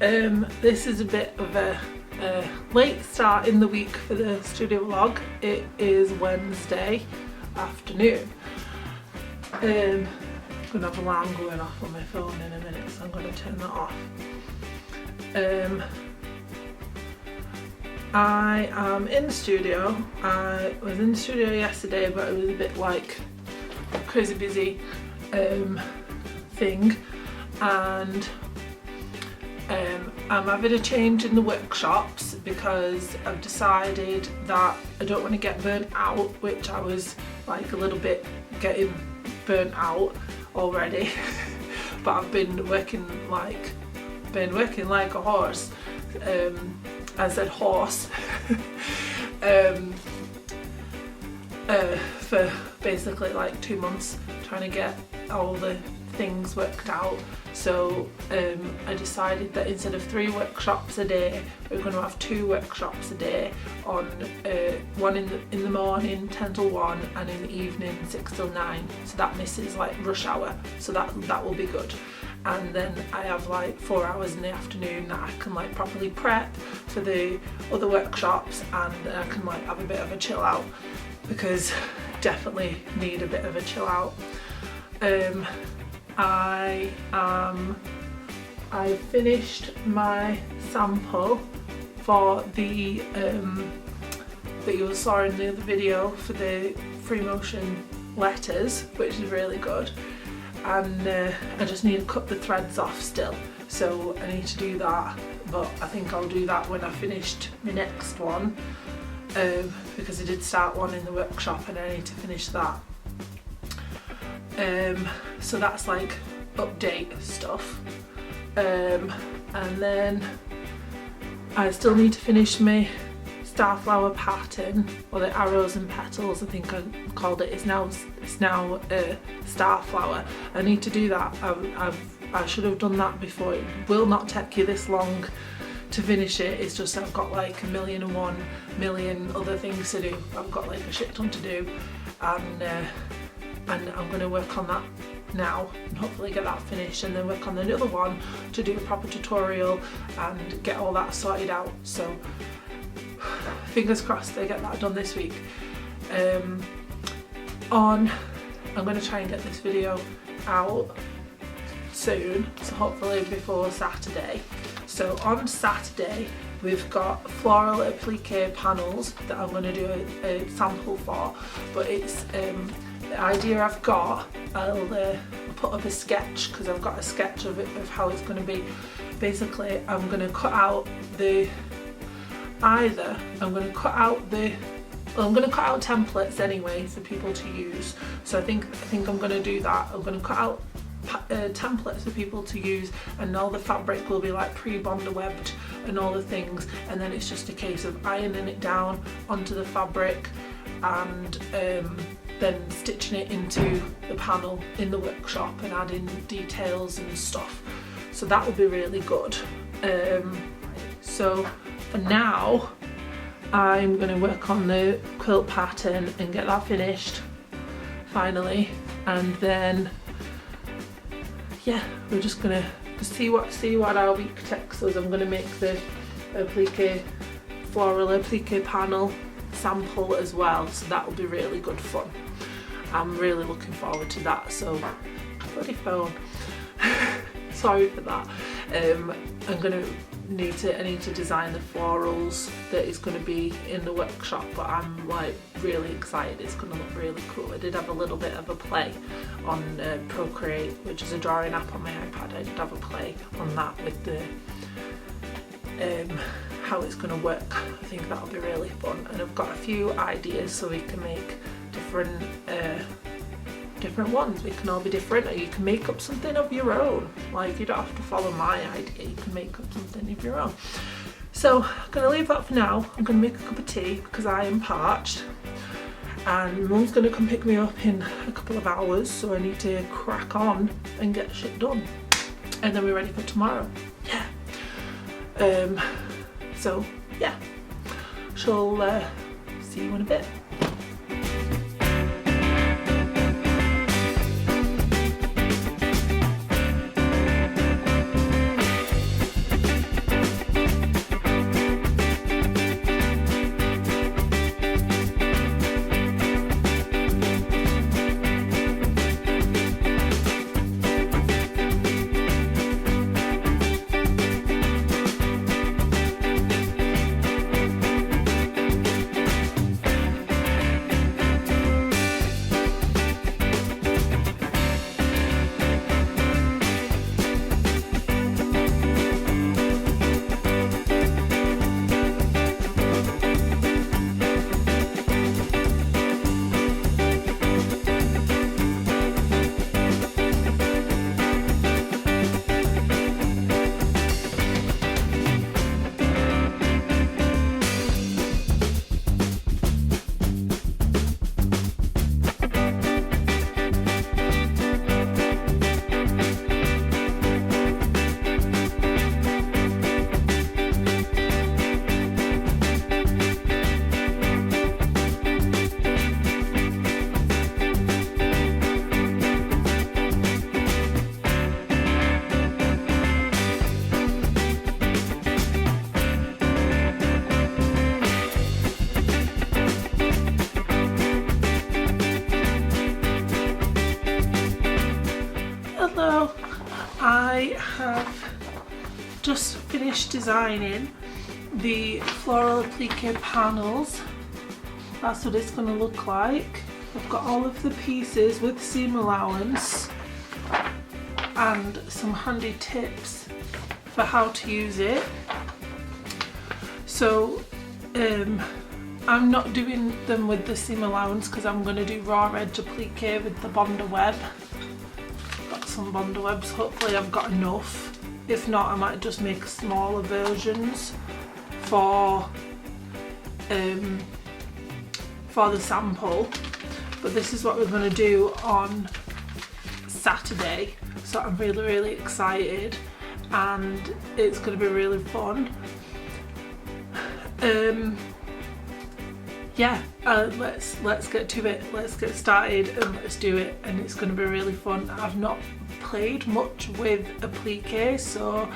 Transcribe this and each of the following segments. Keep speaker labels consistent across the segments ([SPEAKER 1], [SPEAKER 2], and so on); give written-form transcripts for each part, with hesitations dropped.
[SPEAKER 1] This is a bit of a late start in the week for the studio vlog. It is Wednesday afternoon. I'm gonna have an alarm going off on my phone in a minute, so I'm gonna turn that off. I am in the studio. I was in the studio yesterday, but it was a bit like a crazy busy thing, and I'm having a change in the workshops because I've decided that I don't want to get burnt out, which I was like a little bit getting burnt out already. But I've been working like a horse. I said horse. For basically like 2 months trying to get all the things worked out. So I decided that instead of 3 workshops a day, we're going to have 2 workshops a day, on one in the morning 10 till 1 and in the evening 6 till 9. So that misses like rush hour, so that will be good. And then I have like 4 hours in the afternoon that I can like properly prep for the other workshops, and I can like have a bit of a chill out, because definitely need a bit of a chill out. I finished my sample for the that you saw in the other video for the free motion letters, which is really good, and I just need to cut the threads off still, so I need to do that, but I think I'll do that when I finished my next one, because I did start one in the workshop and I need to finish that. So that's like update stuff, and then I still need to finish my starflower pattern, or the arrows and petals I think I called it. It's now starflower. I need to do that. I should have done that before. It will not take you this long to finish it. It's just I've got like 1,000,001 other things to do. I've got like a shit ton to do, and I'm going to work on that now and hopefully get that finished, and then work on another one to do a proper tutorial and get all that sorted out. So fingers crossed I get that done this week. I'm going to try and get this video out soon, so hopefully before Saturday. So on Saturday we've got floral applique panels that I'm going to do a sample for, but it's the idea I've got, I'll put up a sketch, because I've got a sketch of it, of how it's going to be. Basically I'm going to cut out I'm going to cut out templates anyway for people to use. So I think I'm going to do that. I'm going to cut out templates for people to use, and all the fabric will be like pre-bonder webbed and all the things, and then it's just a case of ironing it down onto the fabric and then stitching it into the panel in the workshop and adding details and stuff. So that will be really good. So for now I'm going to work on the quilt pattern and get that finished finally, and then yeah, we're just gonna see what our week takes us. I'm gonna make the floral applique panel sample as well, so that will be really good fun. I'm really looking forward to that. So bloody phone. Sorry for that. I need to design the florals that is going to be in the workshop, but I'm like really excited. It's going to look really cool. I did have a little bit of a play on Procreate, which is a drawing app on my iPad. I did have a play on that with the how it's going to work. I think that'll be really fun, and I've got a few ideas so we can make different ones. We can all be different, or you can make up something of your own. Like, you don't have to follow my idea, you can make up something of your own. So I'm going to leave that for now. I'm going to make a cup of tea because I am parched, and Mum's going to come pick me up in a couple of hours, so I need to crack on and get shit done, and then we're ready for tomorrow. Yeah. So yeah, she'll see you in a bit. I have just finished designing the floral applique panels. That's what it's going to look like. I've got all of the pieces with seam allowance and some handy tips for how to use it. So I'm not doing them with the seam allowance because I'm going to do raw edge applique with the Bonder web. Got some Bonder webs, hopefully I've got enough. If not, I might just make smaller versions for the sample. But this is what we're going to do on Saturday, so I'm really excited and it's going to be really fun. Yeah, let's get to it, let's get started and let's do it, and it's going to be really fun. I've not played much with applique, so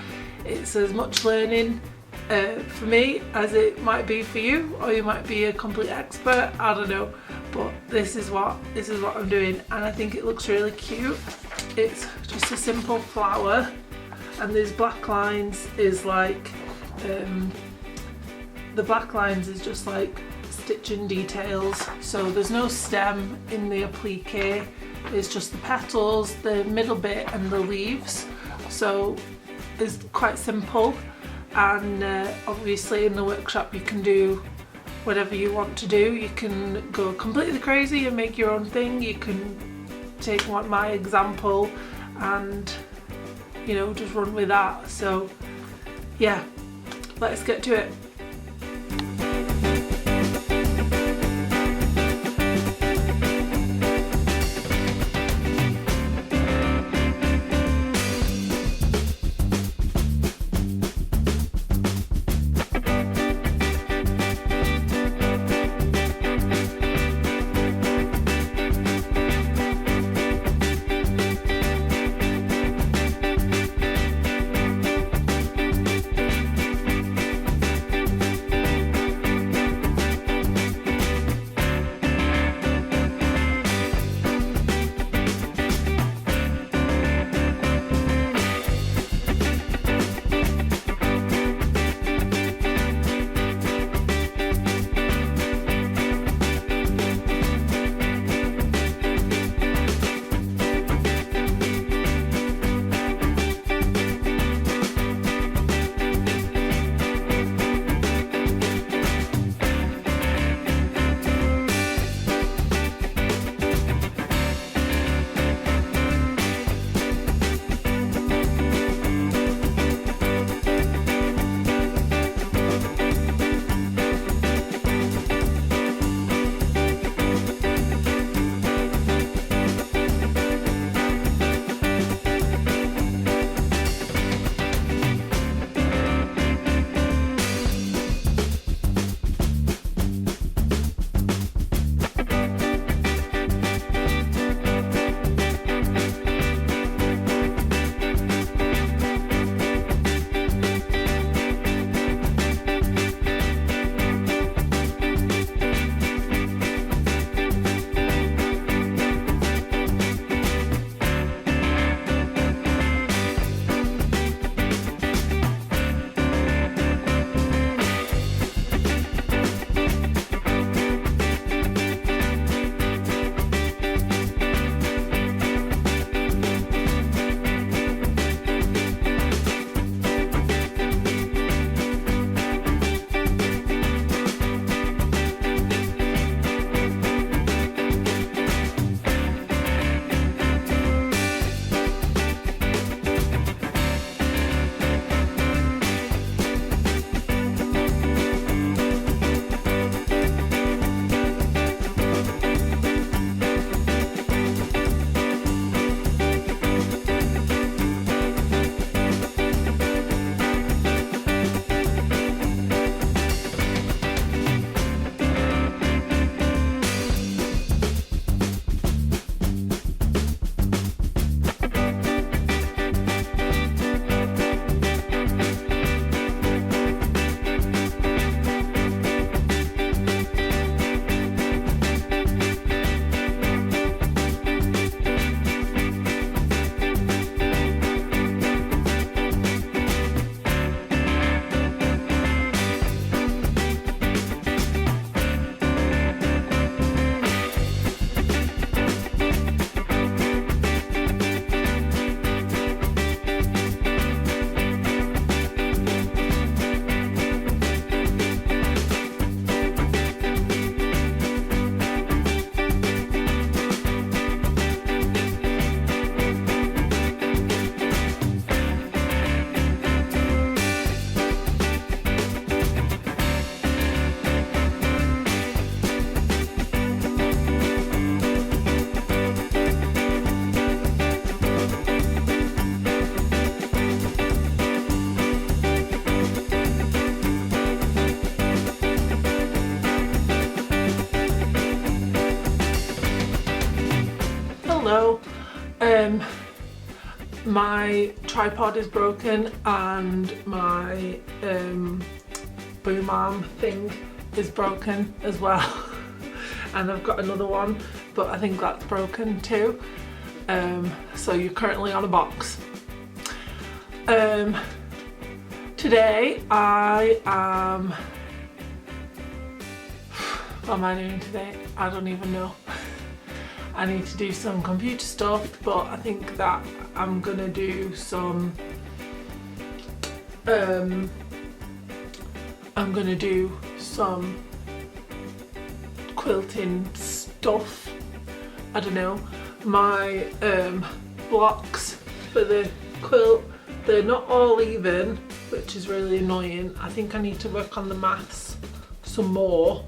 [SPEAKER 1] it's as much learning for me as it might be for you, or you might be a complete expert, I don't know, but this is what I'm doing, and I think it looks really cute. It's just a simple flower, and these black lines is like the black lines is just like stitching details, so there's no stem in the applique, it's just the petals, the middle bit and the leaves, so it's quite simple. And obviously in the workshop you can do whatever you want to do. You can go completely crazy and make your own thing. You can take my example and, you know, just run with that. So yeah, let's get to it. hello. My tripod is broken and my boom arm thing is broken as well. And I've got another one, but I think that's broken too. So you're currently on a box. Today I am, what am I doing today? I don't even know. I need to do some computer stuff, but I think that I'm gonna do some quilting stuff. I don't know. My blocks for the quilt, they're not all even, which is really annoying. I think I need to work on the maths some more.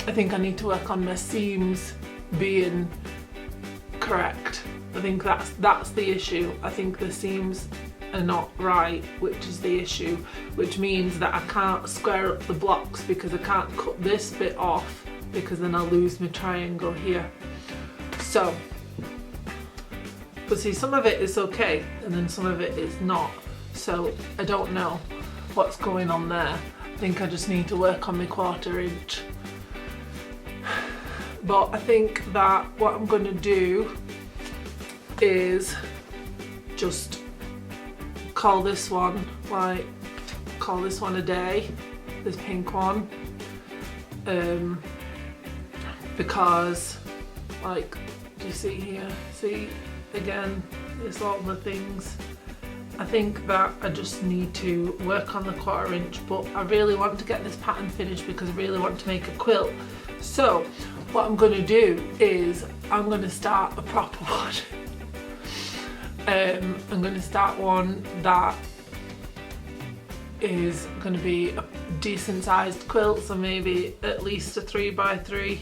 [SPEAKER 1] I think I need to work on my seams being correct. I think that's the issue. I think the seams are not right, which is the issue, which means that I can't square up the blocks because I can't cut this bit off, because then I'll lose my triangle here. So, but see, some of it is okay and then some of it is not. So I don't know what's going on there. I think I just need to work on my 1/4 inch. But I think that what I'm going to do is just call this one a day, this pink one, because, like, do you see here? See, again, it's all the things. I think that I just need to work on the 1/4 inch, but I really want to get this pattern finished because I really want to make a quilt. So what I'm going to do is I'm going to start a proper one. I'm going to start one that is going to be a decent sized quilt, so maybe at least a 3x3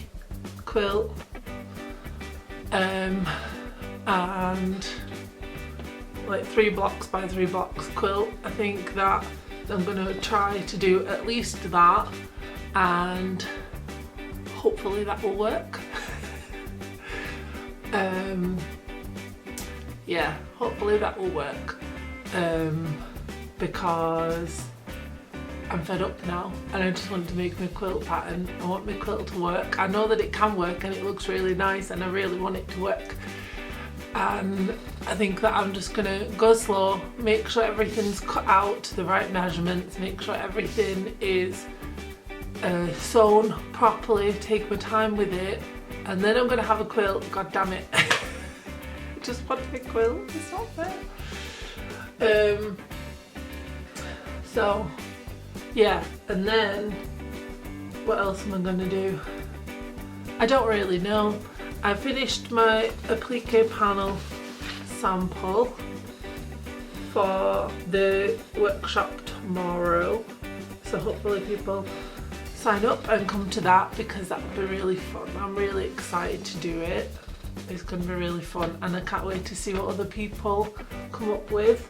[SPEAKER 1] quilt, and like 3 blocks by 3 blocks quilt. I think that I'm going to try to do at least that, and hopefully that will work. Yeah, hopefully that will work, because I'm fed up now and I just want to make my quilt pattern. I want my quilt to work. I know that it can work and it looks really nice and I really want it to work. And I think that I'm just gonna go slow, make sure everything's cut out to the right measurements, make sure everything is sewn properly, take my time with it, and then I'm gonna have a quilt. God damn it. I just want a quilt, it's not fair. So yeah, and then what else am I gonna do? I don't really know. I finished my applique panel sample for the workshop tomorrow, so hopefully people sign up and come to that because that would be really fun. I'm really excited to do it. It's going to be really fun and I can't wait to see what other people come up with.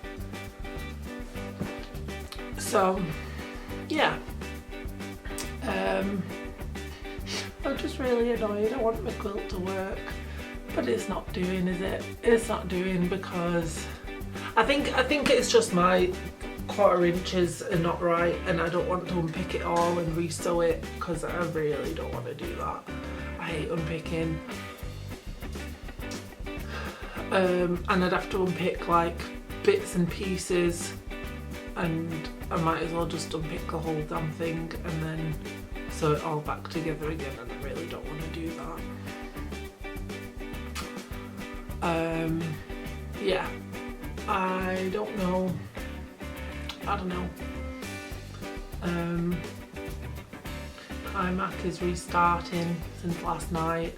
[SPEAKER 1] So yeah, I'm just really annoyed. I want my quilt to work, but it's not doing, is it? It's not doing because I think it's just my 1/4 inches are not right and I don't want to unpick it all and re-sew it because I really don't want to do that. I hate unpicking. And I'd have to unpick like bits and pieces, and I might as well just unpick the whole damn thing and then sew it all back together again, and I really don't want to do that. Yeah, I don't know. iMac is restarting since last night,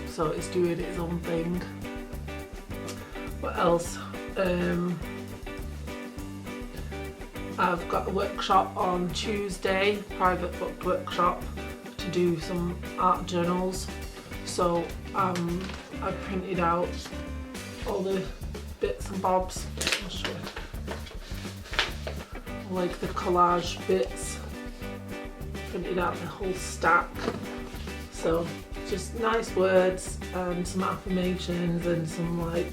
[SPEAKER 1] so it's doing its own thing. What else? I've got a workshop on Tuesday, private book workshop, to do some art journals. So I printed out all the bits and bobs. I'll show you. Like the collage bits. Printed out the whole stack. So just nice words and some affirmations and some like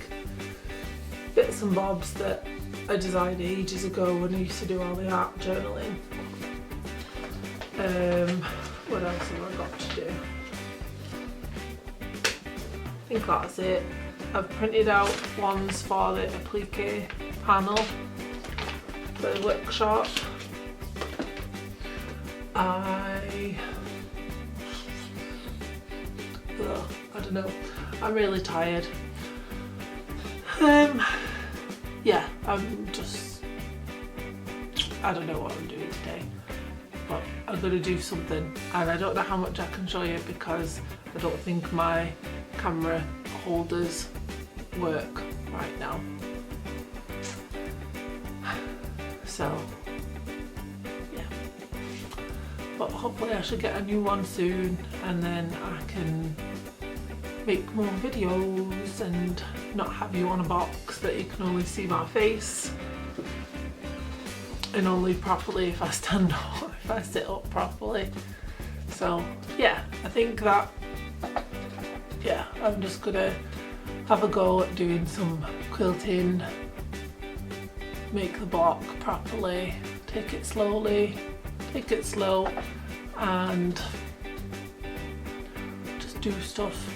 [SPEAKER 1] bits and bobs that I designed ages ago when I used to do all the art journaling. What else have I got to do? I think that's it. I've printed out ones for the applique panel for the workshop. I don't know, I'm really tired. Yeah, I don't know what I'm doing today, but I'm gonna do something, and I don't know how much I can show you because I don't think my camera holders work right now. So yeah, but hopefully I should get a new one soon, and then I can make more videos and not have you on a box that you can only see my face, and only properly if I stand up, if I sit up properly. So yeah, I think that, yeah, I'm just gonna have a go at doing some quilting, make the block properly, take it slowly, take it slow, and just do stuff.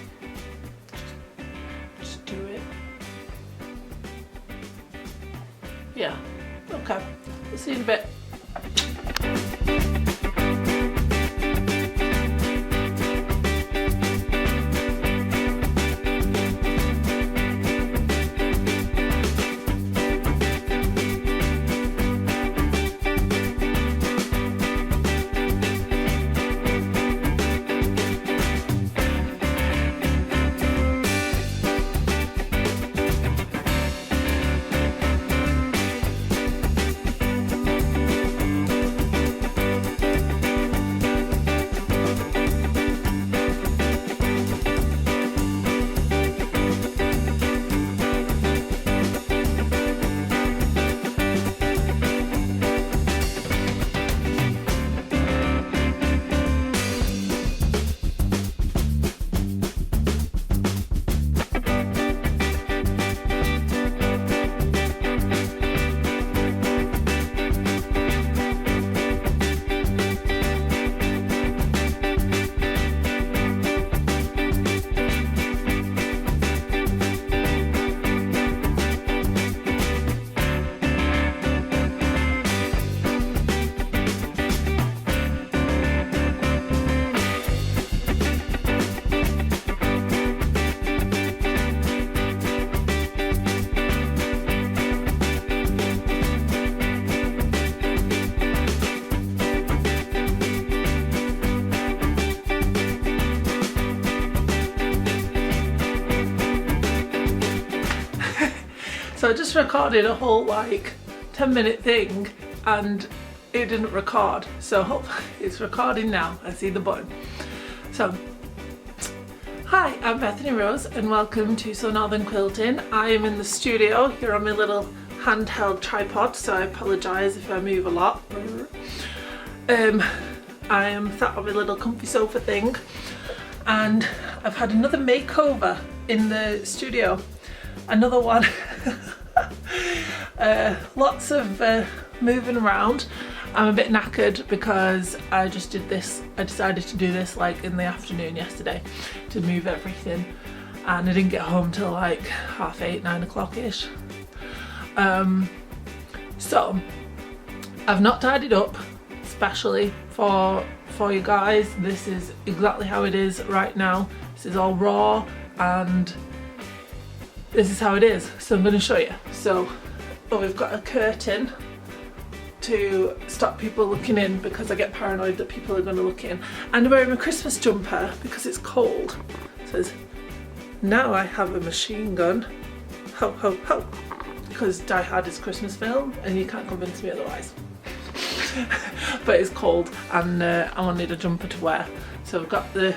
[SPEAKER 1] Just do it. Yeah, okay, we'll see you in a bit. So I just recorded a whole like 10-minute thing and it didn't record, so hopefully it's recording now. I see the button. So hi, I'm Bethany Rose and welcome to So Northern Quilting. I am in the studio here on my little handheld tripod, so I apologise if I move a lot. I am sat on my little comfy sofa thing, and I've had another makeover in the studio. Another one. Lots of moving around. I'm a bit knackered because I just did this, I decided to do this like in the afternoon yesterday to move everything, and I didn't get home till like 8:30, 9 o'clock ish. So I've not tidied up especially for you guys. This is exactly how it is right now. This is all raw and this is how it is, so I'm going to show you. So we've got a curtain to stop people looking in because I get paranoid that people are going to look in, and I'm wearing a Christmas jumper because it's cold. It says, now I have a machine gun, ho ho ho, because Die Hard is Christmas film and you can't convince me otherwise. But it's cold and I wanted a jumper to wear, so I've got the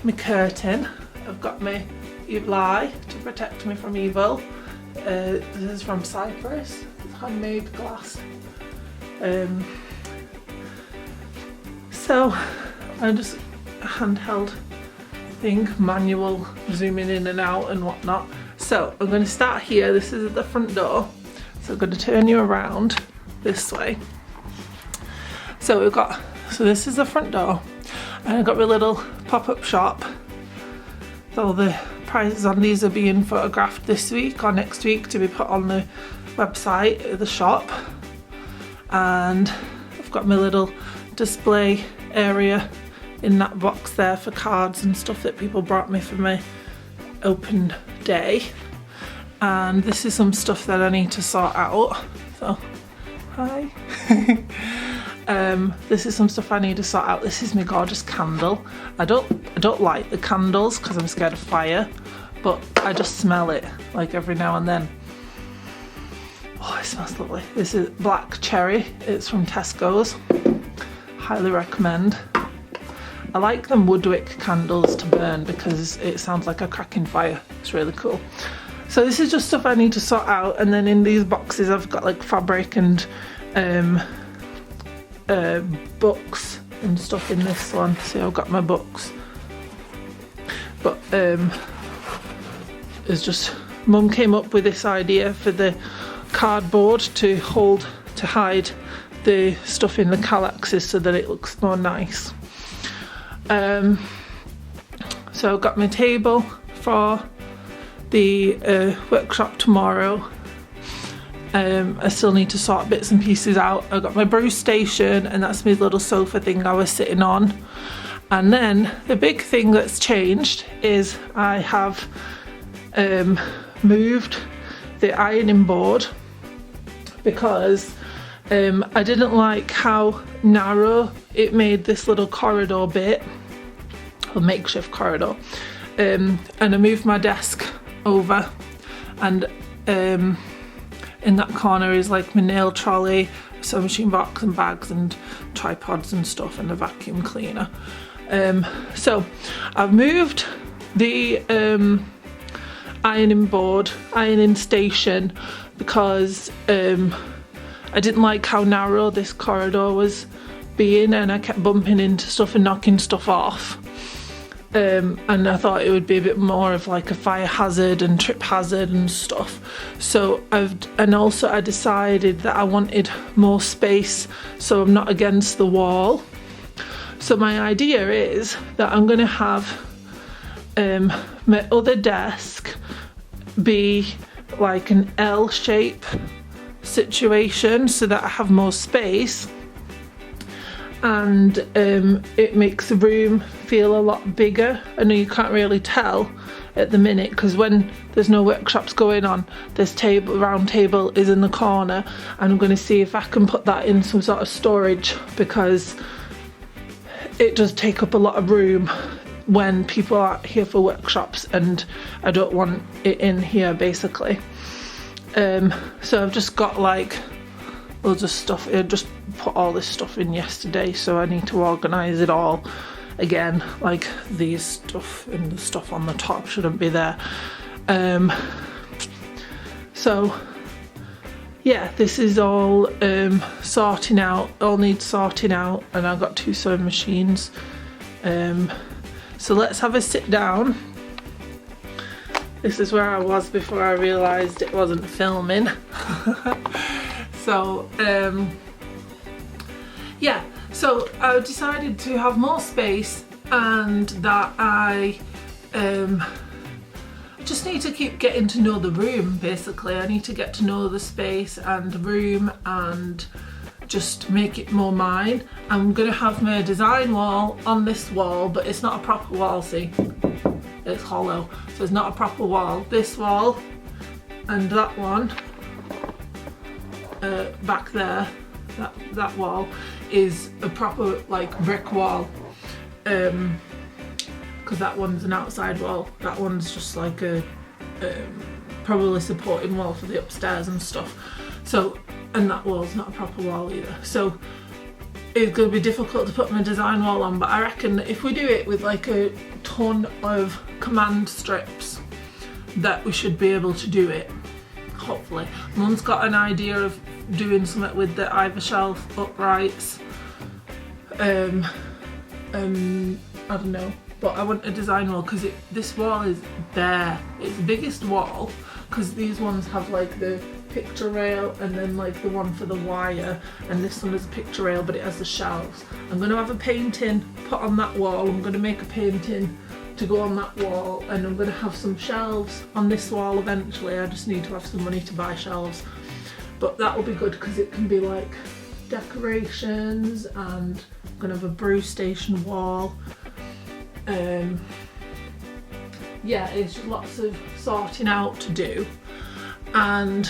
[SPEAKER 1] my curtain, I've got my lie to protect me from evil. This is from Cyprus, it's handmade glass. So I handheld thing, manual zooming in and out and whatnot. So I'm going to start here. This is the front door. So I'm going to turn you around this way. So this is the front door, and I've got my little pop-up shop. All the prices on these are being photographed this week or next week to be put on the website of the shop. And I've got my little display area in that box there for cards and stuff that people brought me for my open day. And this is some stuff that I need to sort out. So, hi. This is some stuff I need to sort out. This is my gorgeous candle. I don't light the candles because I'm scared of fire, but I just smell it like every now and then. Oh, it smells lovely. This is black cherry. It's from Tesco's. Highly recommend. I like them woodwick candles to burn because it sounds like a cracking fire. It's really cool. So this is just stuff I need to sort out, and then in these boxes I've got like fabric and books and stuff in this one. See, I've got my books, but it's just Mum came up with this idea for the cardboard to hide the stuff in the kallaxes so that it looks more nice. So I've got my table for the workshop tomorrow. I still need to sort bits and pieces out. I've got my brew station, and that's my little sofa thing I was sitting on. And then the big thing that's changed is I have moved the ironing board because I didn't like how narrow it made this little corridor bit, a makeshift corridor, and I moved my desk over, and in that corner is like my nail trolley, sewing machine box and bags and tripods and stuff, and a vacuum cleaner. So I've moved the ironing station because I didn't like how narrow this corridor was being, and I kept bumping into stuff and knocking stuff off. And I thought it would be a bit more of like a fire hazard and trip hazard and stuff. So I decided that I wanted more space so I'm not against the wall. So my idea is that I'm going to have my other desk be like an L shape situation so that I have more space, and it makes the room feel a lot bigger. I know you can't really tell at the minute because when there's no workshops going on, this round table is in the corner, and I'm going to see if I can put that in some sort of storage because it does take up a lot of room when people aren't here for workshops, and I don't want it in here basically. So I've just got like loads of stuff. I just put all this stuff in yesterday, so I need to organise it all again. Like these stuff and the stuff on the top shouldn't be there. So yeah, this is all sorting out, all needs sorting out, and I've got 2 sewing machines. So let's have a sit down. This is where I was before I realised it wasn't filming. So yeah, so I decided to have more space, and that I just need to keep getting to know the room basically. I need to get to know the space and the room and just make it more mine. I'm going to have my design wall on this wall, but it's not a proper wall, see? It's hollow, so it's not a proper wall. This wall and that one back there, that wall is a proper like brick wall, because that one's an outside wall. That one's just like a probably supporting wall for the upstairs and stuff. So, and that wall's not a proper wall either. So it's going to be difficult to put my design wall on, but I reckon that if we do it with like a ton of command strips, that we should be able to do it, hopefully. Mum's got an idea of doing something with the Ivor shelf uprights, I don't know, but I want a design wall because this wall is bare. It's the biggest wall because these ones have like the picture rail and then like the one for the wire, and this one is a picture rail but it has the shelves. I'm going to have a painting put on that wall. I'm going to make a painting to go on that wall, and I'm going to have some shelves on this wall eventually. I just need to have some money to buy shelves, but that will be good because it can be like decorations, and I'm going to have a brew station wall. Yeah, it's just lots of sorting out to do, and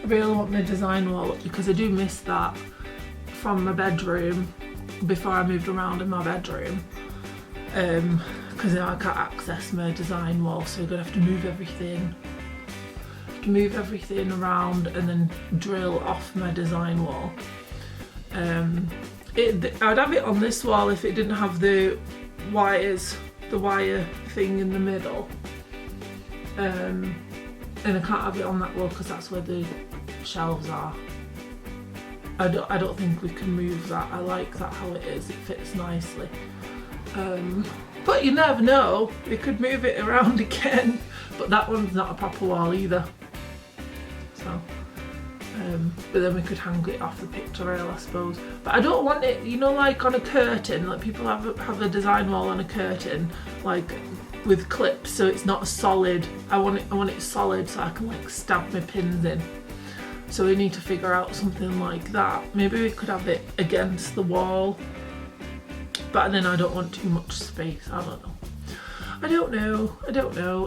[SPEAKER 1] I really want my design wall up because I do miss that from my bedroom before I moved around in my bedroom, because now I can't access my design wall, so I'm gonna have to move everything around and then drill off my design wall. I'd have it on this wall if it didn't have the wire thing in the middle, and I can't have it on that wall because that's where the shelves are. I don't think we can move that. I like that how it is, it fits nicely, but you never know, we could move it around again. But that one's not a proper wall either, so but then we could hang it off the picture rail, I suppose. But I don't want it, you know, like on a curtain, like people have a design wall on a curtain, like with clips, so it's not solid. I want it solid so I can like stab my pins in. So we need to figure out something like that. Maybe we could have it against the wall, but then I don't want too much space. I don't know.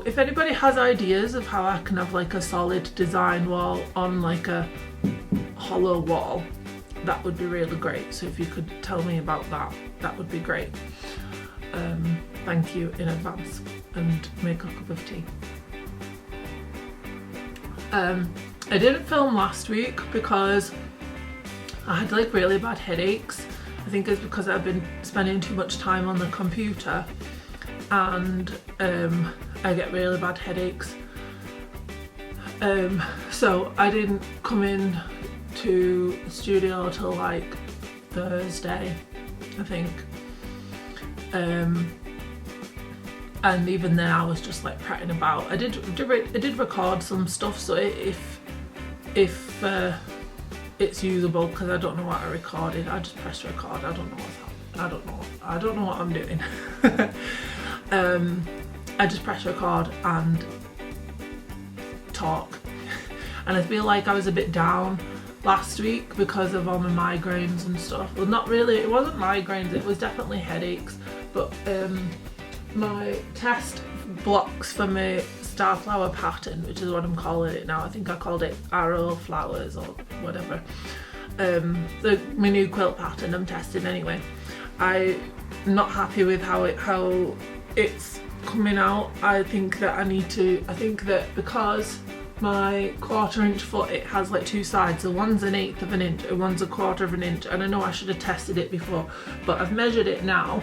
[SPEAKER 1] If anybody has ideas of how I can have like a solid design wall on like a hollow wall, that would be really great. So if you could tell me about that, that would be great. Thank you in advance, and make a cup of tea. I didn't film last week because I had like really bad headaches. I think it's because I've been spending too much time on the computer, and I get really bad headaches. So I didn't come in to the studio till like Thursday, I think. And even then I was just like prattling about. I did record some stuff, so if it's usable, because I don't know what I recorded. I just pressed record. I don't know what's happening. I don't know what I'm doing. I just press record and talk, and I feel like I was a bit down last week because of all my migraines and stuff. Well, not really, it wasn't migraines, it was definitely headaches, but my test blocks for my starflower pattern, which is what I'm calling it now, I think I called it arrow flowers or whatever, my new quilt pattern I'm testing anyway. I'm not happy with how it's coming out. I think that because my 1/4 inch foot, it has like two sides, so one's 1/8 of an inch and one's 1/4 of an inch, and I know I should have tested it before, but I've measured it now,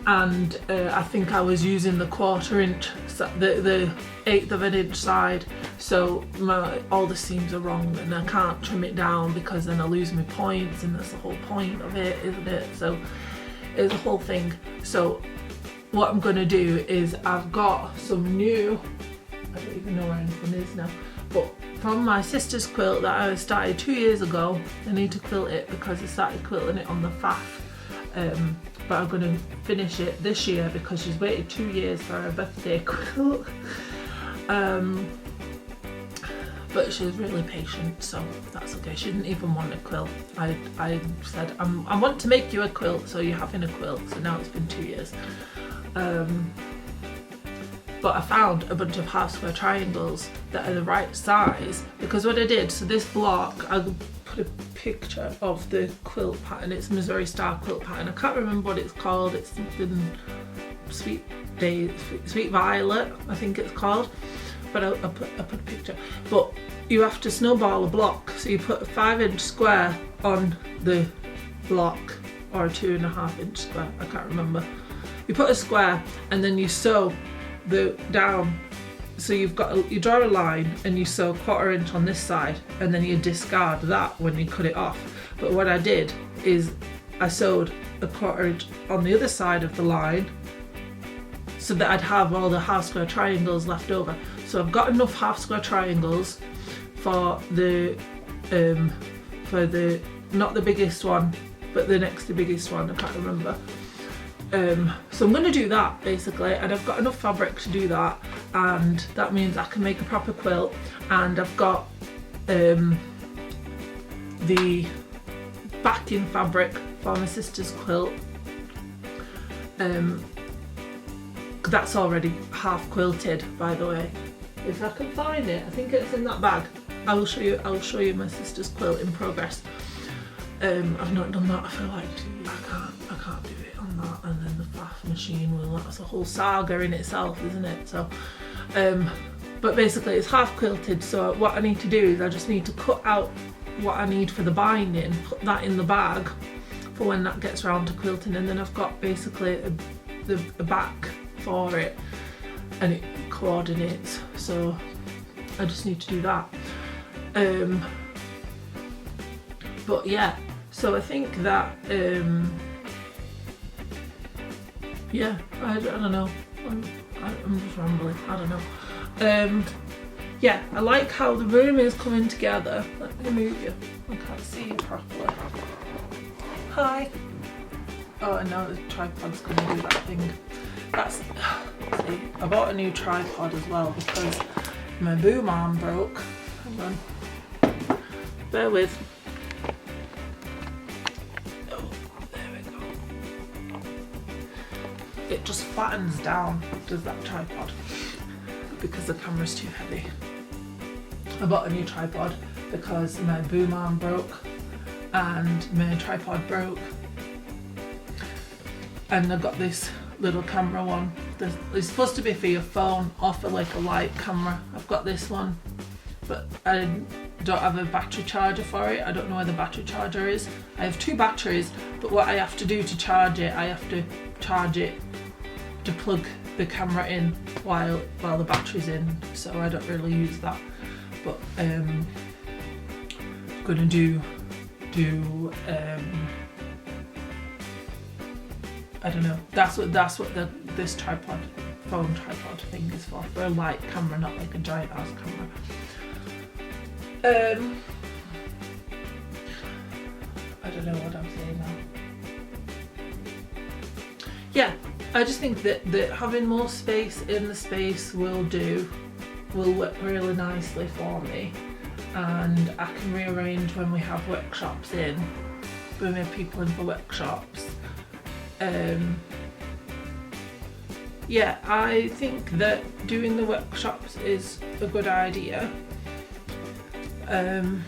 [SPEAKER 1] and I think I was using the 1/4 inch, the 1/8 of an inch side, so all the seams are wrong, and I can't trim it down because then I lose my points, and that's the whole point of it, isn't it? So it's a whole thing. So what I'm going to do is, I've got some new, I don't even know where anything is now, but from my sister's quilt that I started 2 years ago. I need to quilt it because I started quilting it on the faff, but I'm going to finish it this year because she's waited 2 years for her birthday quilt. But she's really patient, so that's okay. She didn't even want a quilt. I said, I want to make you a quilt, so you're having a quilt. So now it's been 2 years. But I found a bunch of half square triangles that are the right size, because what I did, so this block, I'll put a picture of the quilt pattern. It's Missouri Star quilt pattern. I can't remember what it's called. It's something Sweet Violet, I think it's called. But I put a picture. But you have to snowball a block, so you put a 5-inch square on the block, or a 2.5-inch square, I can't remember. You put a square and then you sew the down, so you draw a line and you sew 1/4 inch on this side, and then you discard that when you cut it off. But what I did is I sewed a quarter on the other side of the line so that I'd have all the half square triangles left over. So I've got enough half square triangles for the not the biggest one, but the next to biggest one, I can't remember. So I'm going to do that basically, and I've got enough fabric to do that, and that means I can make a proper quilt. And I've got the backing fabric for my sister's quilt. That's already half quilted, by the way. If I can find it, I think it's in that bag. I will show you my sister's quilt in progress. I've not done that. I feel like I can't do it on that, and then the faff machine will. That's a whole saga in itself, isn't it? So, but basically it's half quilted. So what I need to do is I just need to cut out what I need for the binding, put that in the bag for when that gets round to quilting, and then I've got basically a back for it, and it coordinates. So I just need to do that. But yeah, so I think that yeah, I don't know, I'm just rambling, I don't know. Yeah, I like how the room is coming together. Let me move you, I can't see you properly. Hi. Oh no, the tripod's gonna do that thing. That's, see, I bought a new tripod as well because my boom arm broke. Hang on, bear with. Oh, there we go. It just flattens down, does that tripod, because the camera's too heavy. I bought a new tripod because my boom arm broke and my tripod broke, and I got this little camera one. It's supposed to be for your phone or for like a light camera. I've got this one, but I don't have a battery charger for it. I don't know where the battery charger is. I have 2 batteries, but what I have to do to charge it, I have to charge it to plug the camera in while the battery's in, so I don't really use that. But I'm gonna do I don't know. That's what this tripod, phone tripod thing is for a light camera, not like a giant ass camera. I don't know what I'm saying now. Yeah, I just think that having more space in the space will work really nicely for me, and I can rearrange when we have workshops in, bring people in for workshops. Yeah, I think that doing the workshops is a good idea. Hang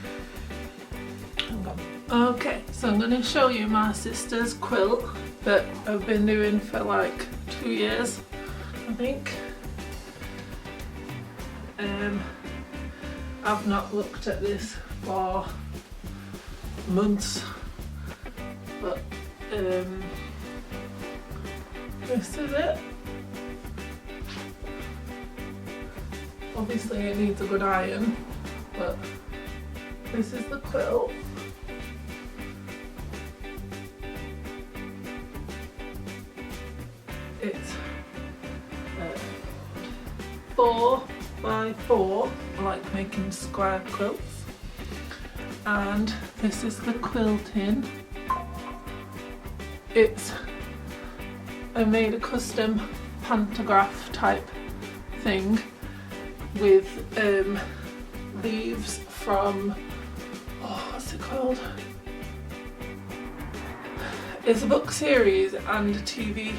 [SPEAKER 1] on. Okay, so I'm going to show you my sister's quilt that I've been doing for like 2 years, I think. I've not looked at this for months, but this is it. Obviously it needs a good iron, but this is the quilt. It's 4 by 4. I like making square quilts. And this is the quilting. I made a custom pantograph type thing with leaves from, what's it called? It's a book series and a TV,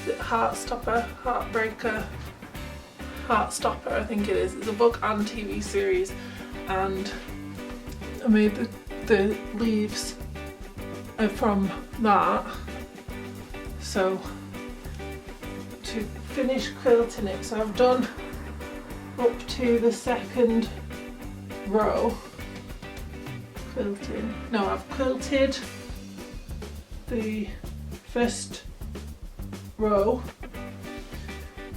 [SPEAKER 1] Heartstopper, I think it is. It's a book and TV series, and I made the leaves from that. So to finish quilting it, so I've done up to the 2nd row quilting. No, I've quilted the 1st row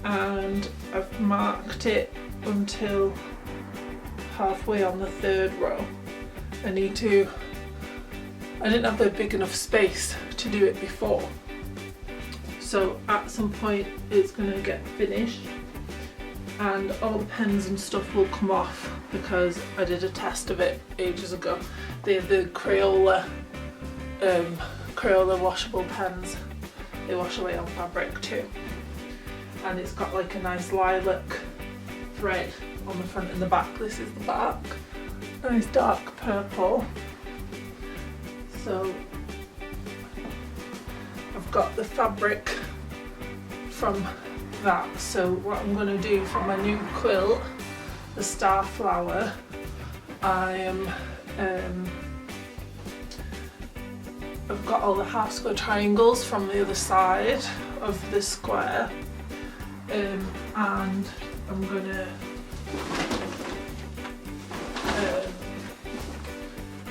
[SPEAKER 1] and I've marked it until halfway on the 3rd row. I need to I didn't have a big enough space to do it before. So at some point it's going to get finished and all the pens and stuff will come off because I did a test of it ages ago. They're the Crayola washable pens. They wash away on fabric too. And it's got like a nice lilac thread on the front and the back. This is the back. Nice dark purple. So I've got the fabric from that. So what I'm going to do for my new quilt, the Starflower, I've got all the half square triangles from the other side of the square, and I'm gonna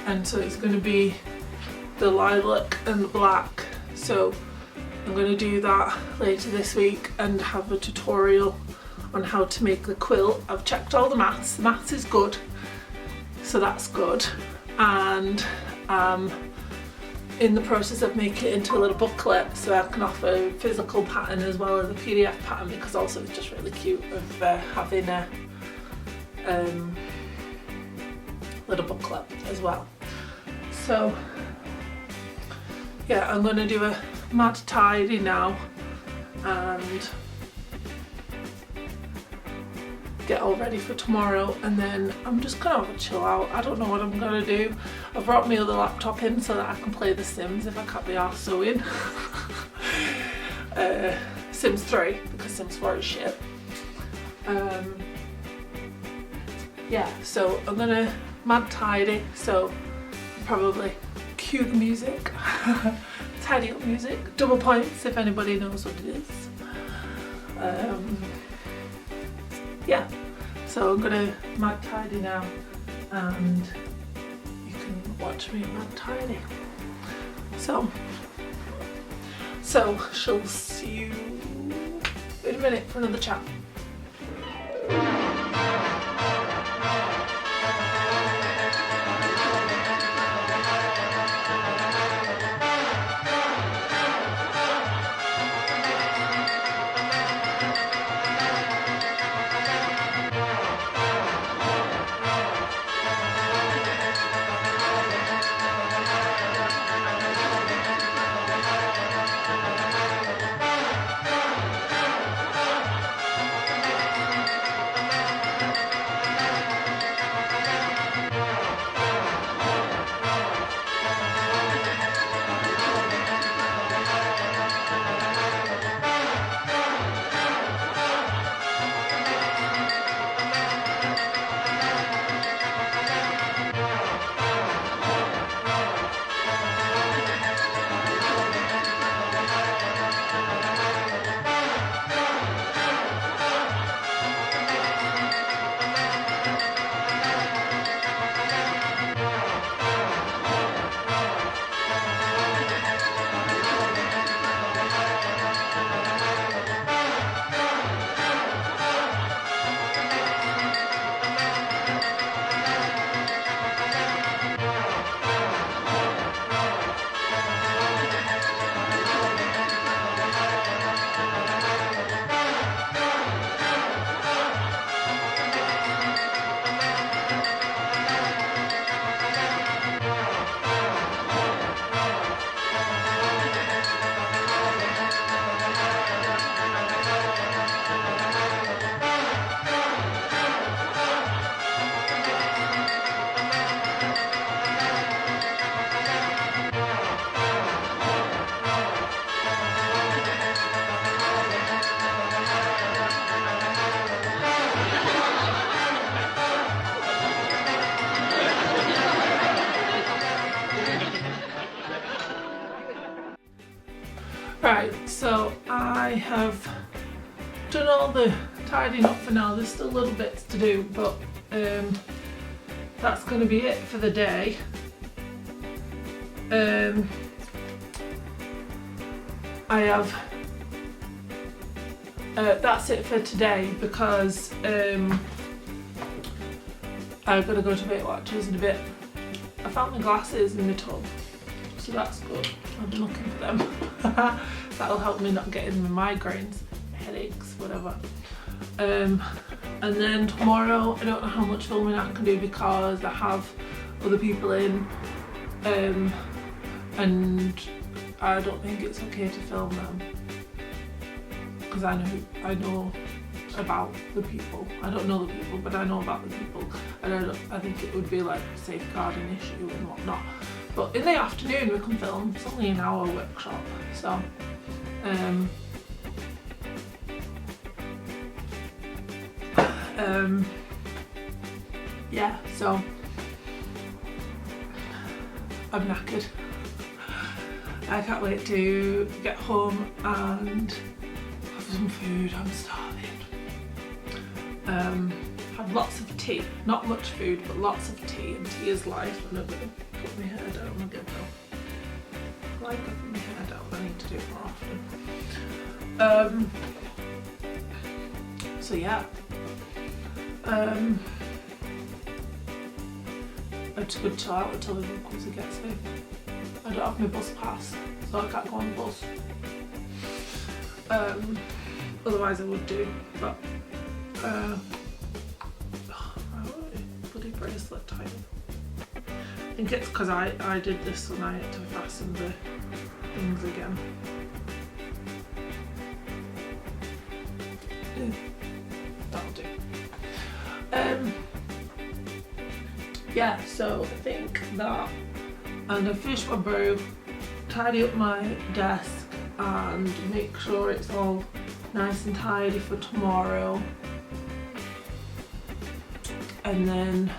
[SPEAKER 1] and so it's going to be the lilac and the black. So I'm going to do that later this week and have a tutorial on how to make the quilt. I've checked all the maths. The maths is good, so that's good. And in the process of making it into a little booklet so I can offer a physical pattern as well as a PDF pattern, because also it's just really cute of having a little booklet as well. So yeah, I'm going to do a mad tidy now and get all ready for tomorrow, and then I'm just gonna have a chill out. I don't know what I'm gonna do. I've brought my other laptop in so that I can play The Sims if I can't be arsed sewing. Sims 3, because Sims 4 is shit. Yeah, so I'm gonna mad tidy, so probably cue the music. Tidy up music, double points if anybody knows what it is. Yeah, so I'm gonna mad tidy now and you can watch me mad tidy. So she'll see you in a minute for another chat. Right, so I have done all the tidying up for now. There's still little bits to do, but that's going to be it for the day. I have that's it for today, because I'm going to go to Weight Watchers in a bit. I found my glasses in the tub, so that's good. I've been looking for them. That'll help me not get in the migraines, headaches, whatever. And then tomorrow, I don't know how much filming I can do because I have other people in, and I don't think it's okay to film them because I know about the people. I don't know the people, but I know about the people, and I think it would be like a safeguarding issue and whatnot. But in the afternoon we can film. It's only an hour workshop, so yeah, so I'm knackered. I can't wait to get home and have some food. I'm starving. Have lots of tea. Not much food, but lots of tea, and tea is life. And I'm gonna put my hair down again though. I like putting my hair down. I need to do it more often. So yeah. I'm just going to chill out until the closer gets me. I don't have my bus pass, so I can't go on the bus. Otherwise I would do, but bloody bracelet tight. I think it's because I did this when I had to fasten the things again. That'll do. Yeah, so I think that I'm gonna finish my brew, tidy up my desk and make sure it's all nice and tidy for tomorrow, and then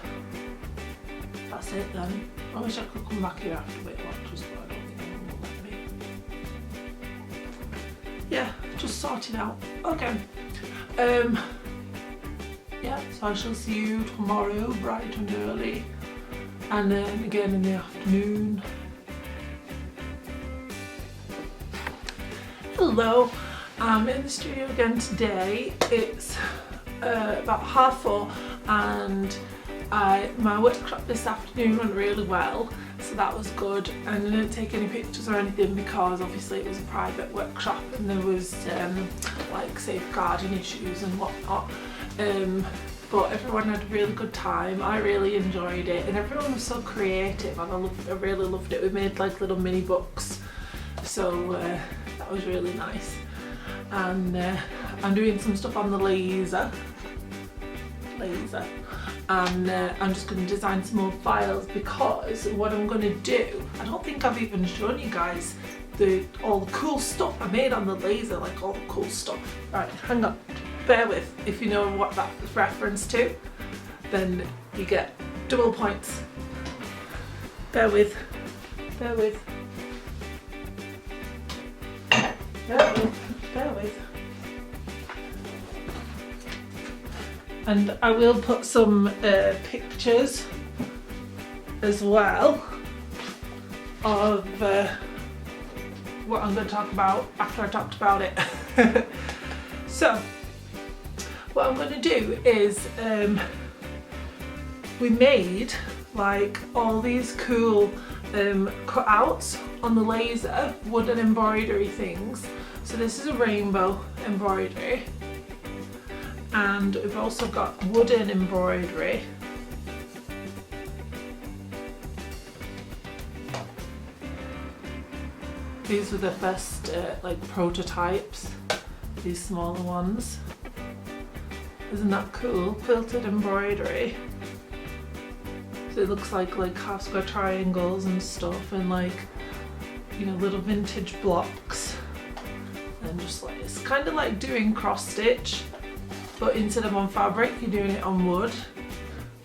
[SPEAKER 1] that's it then. I wish I could come back here after Weight Watchers, but I don't think anyone will let me. Yeah, just sort it out. Okay. Yeah, so I shall see you tomorrow bright and early, and then again in the afternoon. Hello, I'm in the studio again today. It's about 4:30 and my workshop this afternoon went really well, so that was good. And I didn't take any pictures or anything because obviously it was a private workshop and there was like safeguarding issues and whatnot. But everyone had a really good time. I really enjoyed it, and everyone was so creative, and I really loved it. We made like little mini books, so that was really nice. And I'm doing some stuff on the laser, and I'm just going to design some more files, because what I'm going to do, I don't think I've even shown you guys all the cool stuff I made on the laser, like all the cool stuff. Right, hang on. Bear with, if you know what that is reference to, then you get double points. Bear with. Bear with. Bear with. And I will put some pictures as well of what I'm going to talk about after I talked about it. So what I'm going to do is we made like all these cool cutouts on the laser, wooden embroidery things. So this is a rainbow embroidery, and we've also got wooden embroidery. These were the first like prototypes, these smaller ones. Isn't that cool? Quilted embroidery. So it looks like half square triangles and stuff, and like, you know, little vintage blocks, and just like, it's kind of like doing cross stitch, but instead of on fabric you're doing it on wood,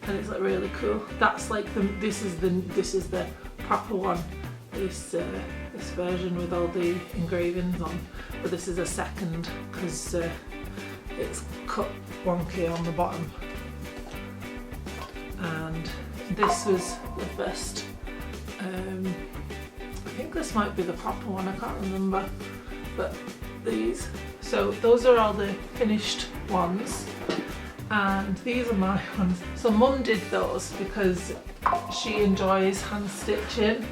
[SPEAKER 1] and it's like really cool. That's like this is the proper one. This version with all the engravings on, but this is a second because it's cut wonky on the bottom. And this was the first, I think this might be the proper one, I can't remember, but these. So those are all the finished ones, and these are my ones. So Mum did those because she enjoys hand stitching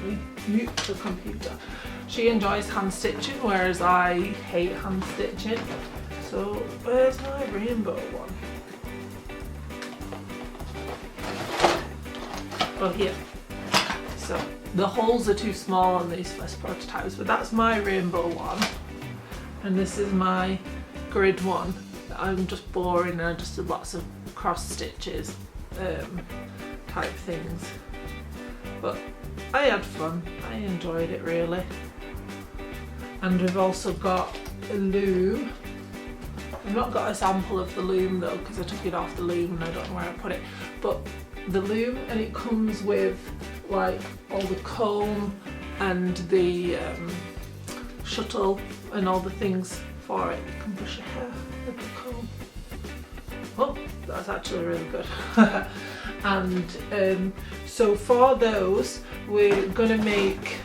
[SPEAKER 1] me mute the computer. She enjoys hand stitching, whereas I hate hand stitching. So where's my rainbow one? Oh, here. So the holes are too small on these first prototypes, but that's my rainbow one. And this is my grid one. I'm just boring and I just did lots of cross stitches type things. But I had fun, I enjoyed it really. And we've also got a loom. I've not got a sample of the loom though because I took it off the loom and I don't know where I put it. But the loom, and it comes with like all the comb and the shuttle and all the things for it. You can brush your hair with the comb. Oh, that's actually really good. And so for those, we're gonna make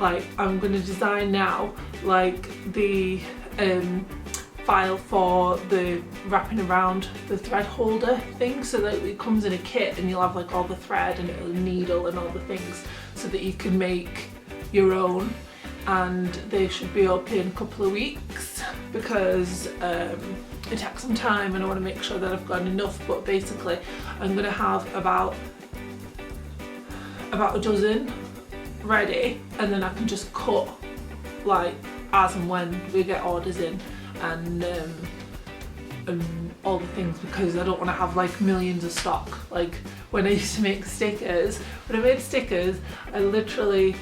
[SPEAKER 1] like, I'm gonna design now like the file for the wrapping around the thread holder thing, so that it comes in a kit and you'll have like all the thread and a needle and all the things, so that you can make your own. And they should be up in a couple of weeks because it takes some time and I want to make sure that I've got enough. But basically I'm going to have about a dozen ready, and then I can just cut like as and when we get orders in, and all the things, because I don't want to have like millions of stock. Like when I used to make stickers, when I made stickers, I literally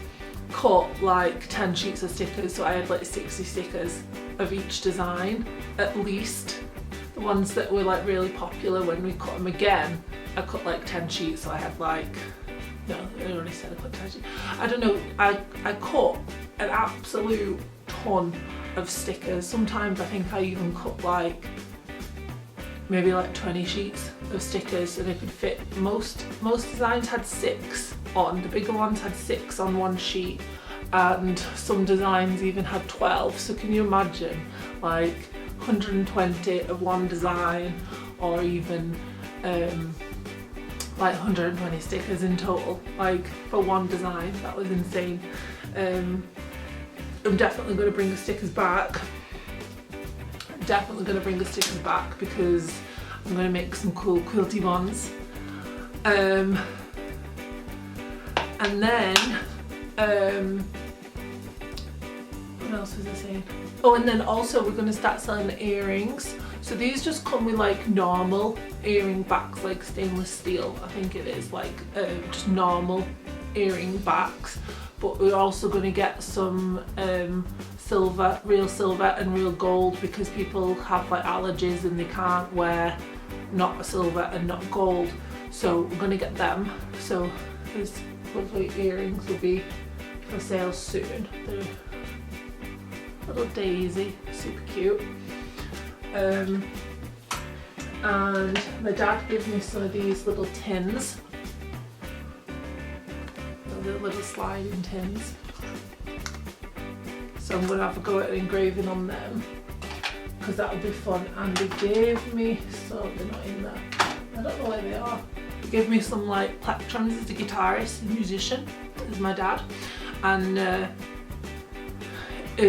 [SPEAKER 1] cut like 10 sheets of stickers, so I had like 60 stickers of each design at least. The ones that were like really popular, when we cut them again, I cut like 10 sheets, so I had like, no, I already said I cut 10 sheets. I don't know, I cut an absolute ton of stickers. Sometimes I think I even cut like maybe like 20 sheets of stickers, so they could fit. Most designs had 6 on, the bigger ones had 6 on one sheet, and some designs even had 12. So can you imagine like 120 of one design, or even like 120 stickers in total, like for one design? That was insane. I'm definitely going to bring the stickers back. Because I'm going to make some cool quilty ones. And then what else was I saying? Oh, and then also we're going to start selling the earrings. So these just come with like normal earring backs, like stainless steel, I think it is, like just normal earring backs. But we're also going to get some silver, real silver and real gold, because people have like allergies and they can't wear not silver and not gold. So we're going to get them. So these lovely earrings will be for sale soon. They're a little daisy, super cute. And my dad gave me some of these little tins. The little sliding tins. So I'm going to have a go at engraving on them, because that would be fun. And they gave me, so they're not in there, I don't know where they are. They gave me some like plectrums. As a guitarist and musician is my dad, and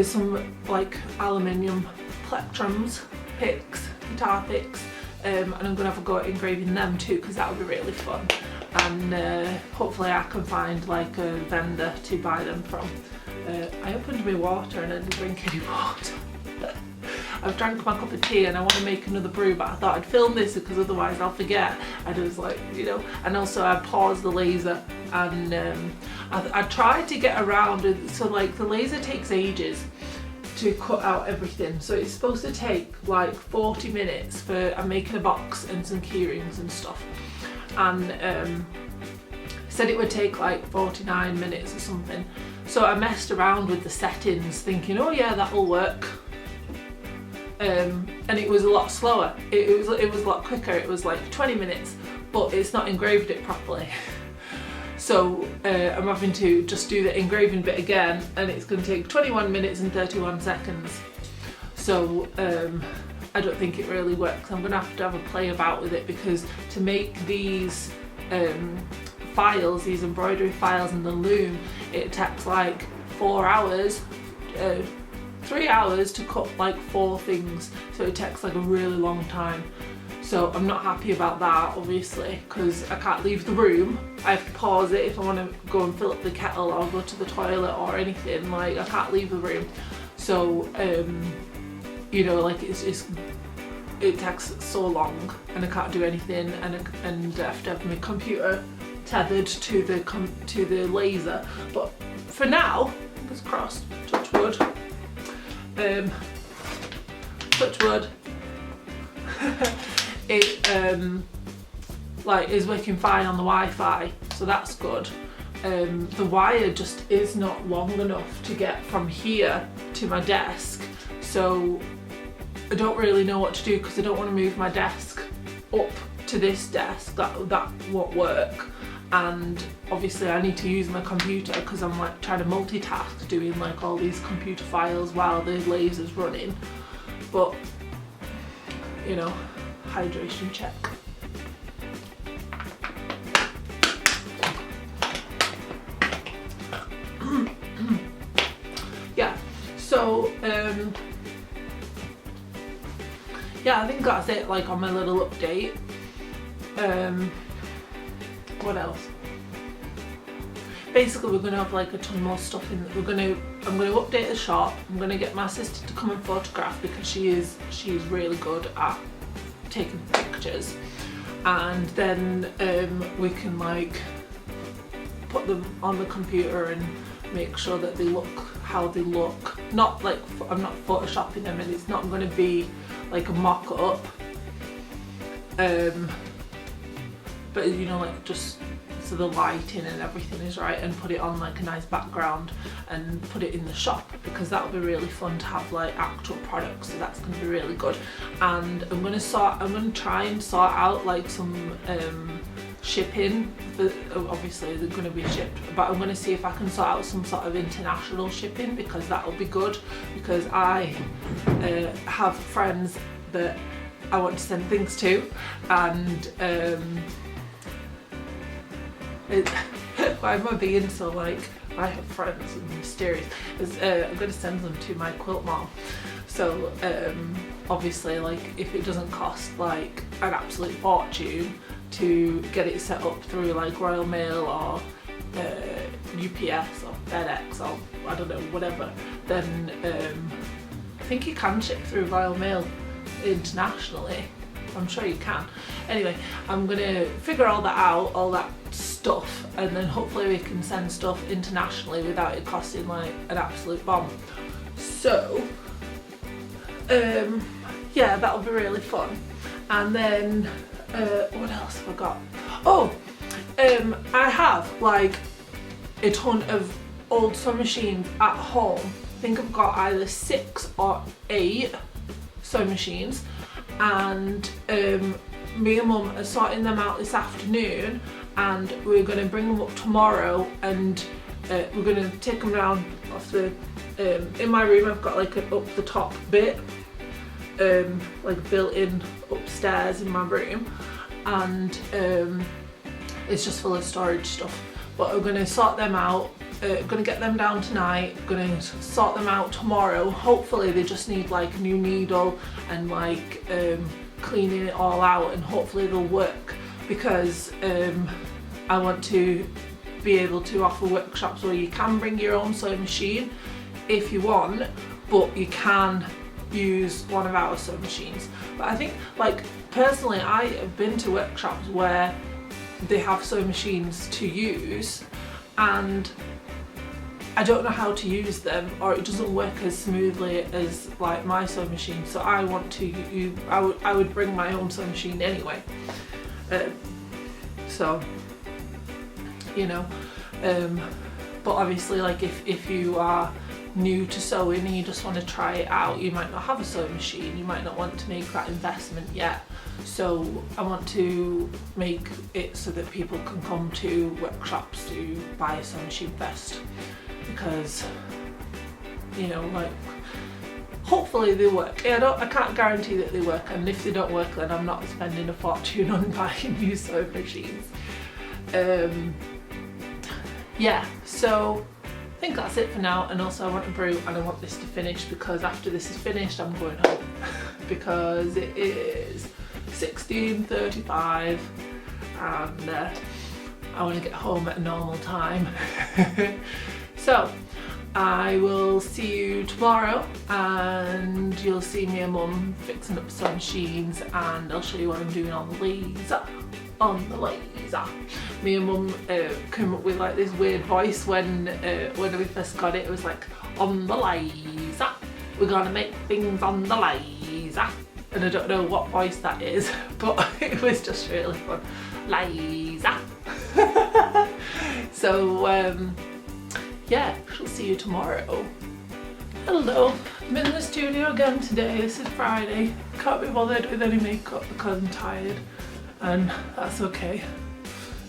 [SPEAKER 1] some like aluminium plectrums, picks, guitar picks, and I'm going to have a go at engraving them too, because that would be really fun. And hopefully I can find like a vendor to buy them from. I opened my water and I didn't drink any water. I've drank my cup of tea and I want to make another brew, but I thought I'd film this because otherwise I'll forget. And it was like, you know, and also I paused the laser, and I tried to get around it. So like the laser takes ages to cut out everything, so it's supposed to take like 40 minutes for I'm making a box and some key rings and stuff, and said it would take like 49 minutes or something. So I messed around with the settings thinking, oh yeah, that'll work, and it was a lot slower. It was a lot quicker. It was like 20 minutes, but it's not engraved it properly. So I'm having to just do the engraving bit again, and it's going to take 21 minutes and 31 seconds. So I don't think it really works. I'm going to have a play about with it, because to make these files, these embroidery files and the loom, it takes like 4 hours, 3 hours to cut like 4 things, so it takes like a really long time. So I'm not happy about that, obviously, because I can't leave the room. I have to pause it if I want to go and fill up the kettle or go to the toilet or anything. Like, I can't leave the room. So you know, like it takes so long and I can't do anything, and I have to have my computer tethered to the laser. But for now, fingers crossed, touch wood, touch wood, it like is working fine on the Wi-Fi, so that's good. The wire just is not long enough to get from here to my desk, so I don't really know what to do, because I don't want to move my desk up to this desk. That won't work, and obviously I need to use my computer because I'm like trying to multitask, doing like all these computer files while the laser's running. But you know, hydration check. Yeah, so yeah, I think that's it, like on my little update. What else? Basically, we're gonna have like a ton more stuff in. I'm gonna update the shop. I'm gonna get my sister to come and photograph, because she's really good at taking pictures, and then we can like put them on the computer and make sure that they look how they look. Not like, I'm not photoshopping them, and it's not going to be like a mock-up, but you know, like just so the lighting and everything is right, and put it on like a nice background and put it in the shop, because that would be really fun to have like actual products. So that's going to be really good. And I'm going to try and sort out like some shipping. Obviously they're going to be shipped, but I'm going to see if I can sort out some sort of international shipping, because that will be good, because I have friends that I want to send things to, and why am I being so like, I have friends and mysterious? I'm going to send them to my quilt mom. So obviously, like, if it doesn't cost like an absolute fortune to get it set up through like Royal Mail or UPS or FedEx or I don't know, whatever, then I think you can ship through Royal Mail internationally. I'm sure you can. Anyway, I'm gonna figure all that out, all that stuff, and then hopefully we can send stuff internationally without it costing like an absolute bomb. So yeah, that'll be really fun. And then what else have I got? Oh, I have like a ton of old sewing machines at home. I think I've got either 6 or 8 sewing machines, and me and Mum are sorting them out this afternoon, and we're going to bring them up tomorrow, and we're going to take them down off the in my room. I've got like an up the top bit, like built in upstairs in my room, and it's just full of storage stuff. But we're going to sort them out. Going to get them down tonight, going to sort them out tomorrow. Hopefully they just need like a new needle and like cleaning it all out, and hopefully they'll work, because I want to be able to offer workshops where you can bring your own sewing machine if you want, but you can use one of our sewing machines. But I think, like, personally, I have been to workshops where they have sewing machines to use, and I don't know how to use them, or it doesn't work as smoothly as like my sewing machine. So I want to I would bring my own sewing machine anyway. So you know, but obviously, like, if you are new to sewing and you just want to try it out, you might not have a sewing machine, you might not want to make that investment yet. So I want to make it so that people can come to workshops to buy a sewing machine first, because, you know, like, hopefully they work. I can't guarantee that they work, and if they don't work, then I'm not spending a fortune on buying new sewing machines. yeah, so I think that's it for now. And also I want to brew and I want this to finish, because after this is finished I'm going home because it is 16:35 and I want to get home at a normal time. So I will see you tomorrow and you'll see me and Mum fixing up some machines, and I'll show you what I'm doing on the laser. Me and Mum came up with like this weird voice when we first got it. It was like, on the laser, we're gonna make things on the laser. And I don't know what voice that is, but it was just really fun. Laser. So yeah, she'll see you tomorrow. Hello, I'm in the studio again today. This is Friday. Can't be bothered with any makeup because I'm tired, and that's okay.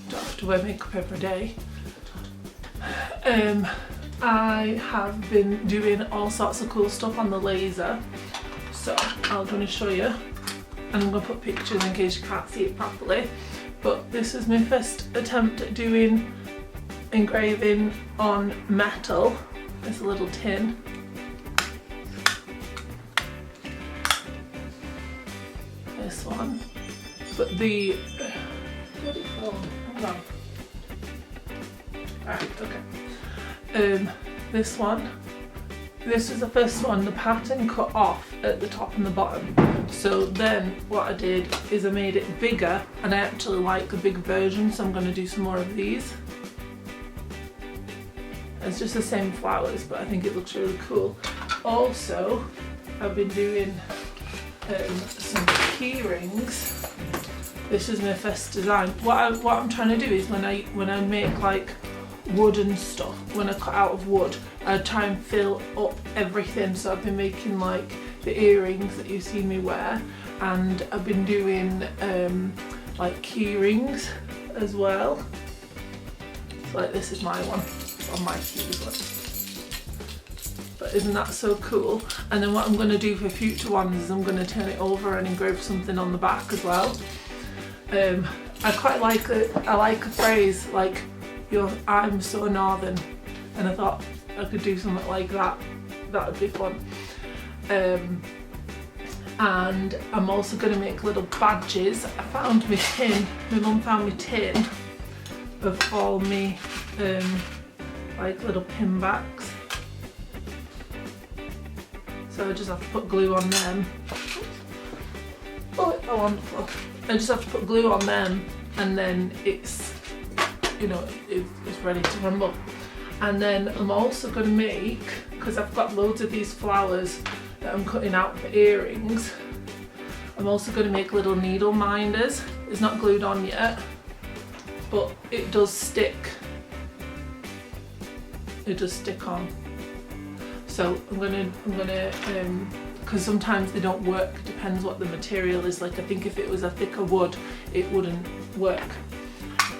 [SPEAKER 1] Don't have to wear makeup every day. I have been doing all sorts of cool stuff on the laser, so I'm going to show you, and I'm going to put pictures in case you can't see it properly. But this is my first attempt at doing engraving on metal. It's a little tin. This one. But the bloody phone. Hold on. Right, okay. This one. This is the first one, the pattern cut off at the top and the bottom. So then what I did is I made it bigger, and I actually like a big version, so I'm going to do some more of these. It's just the same flowers, but I think it looks really cool. Also, I've been doing some key rings. This is my first design. What I'm trying to do is when I make like wooden stuff, when I cut out of wood, I try and fill up everything. So I've been making like the earrings that you've seen me wear, and I've been doing like key rings as well. So like this is my one on my keys one. But isn't that so cool? And then what I'm going to do for future ones is I'm going to turn it over and engrave something on the back as well. I quite like it. I like a phrase like, I'm so northern, and I thought I could do something like that. That would be fun. And I'm also going to make little badges. I found my tin. My mum found me tin of all me like little pin backs. So I just have to put glue on them. Oh, it fell on the floor. I just have to put glue on them, and then it's, you know, it's ready to rumble. And then I'm also going to make, because I've got loads of these flowers that I'm cutting out for earrings, I'm also going to make little needle minders. It's not glued on yet, but it does stick. It does stick on. So I'm gonna, because sometimes they don't work. It depends what the material is. Like I think if it was a thicker wood, it wouldn't work.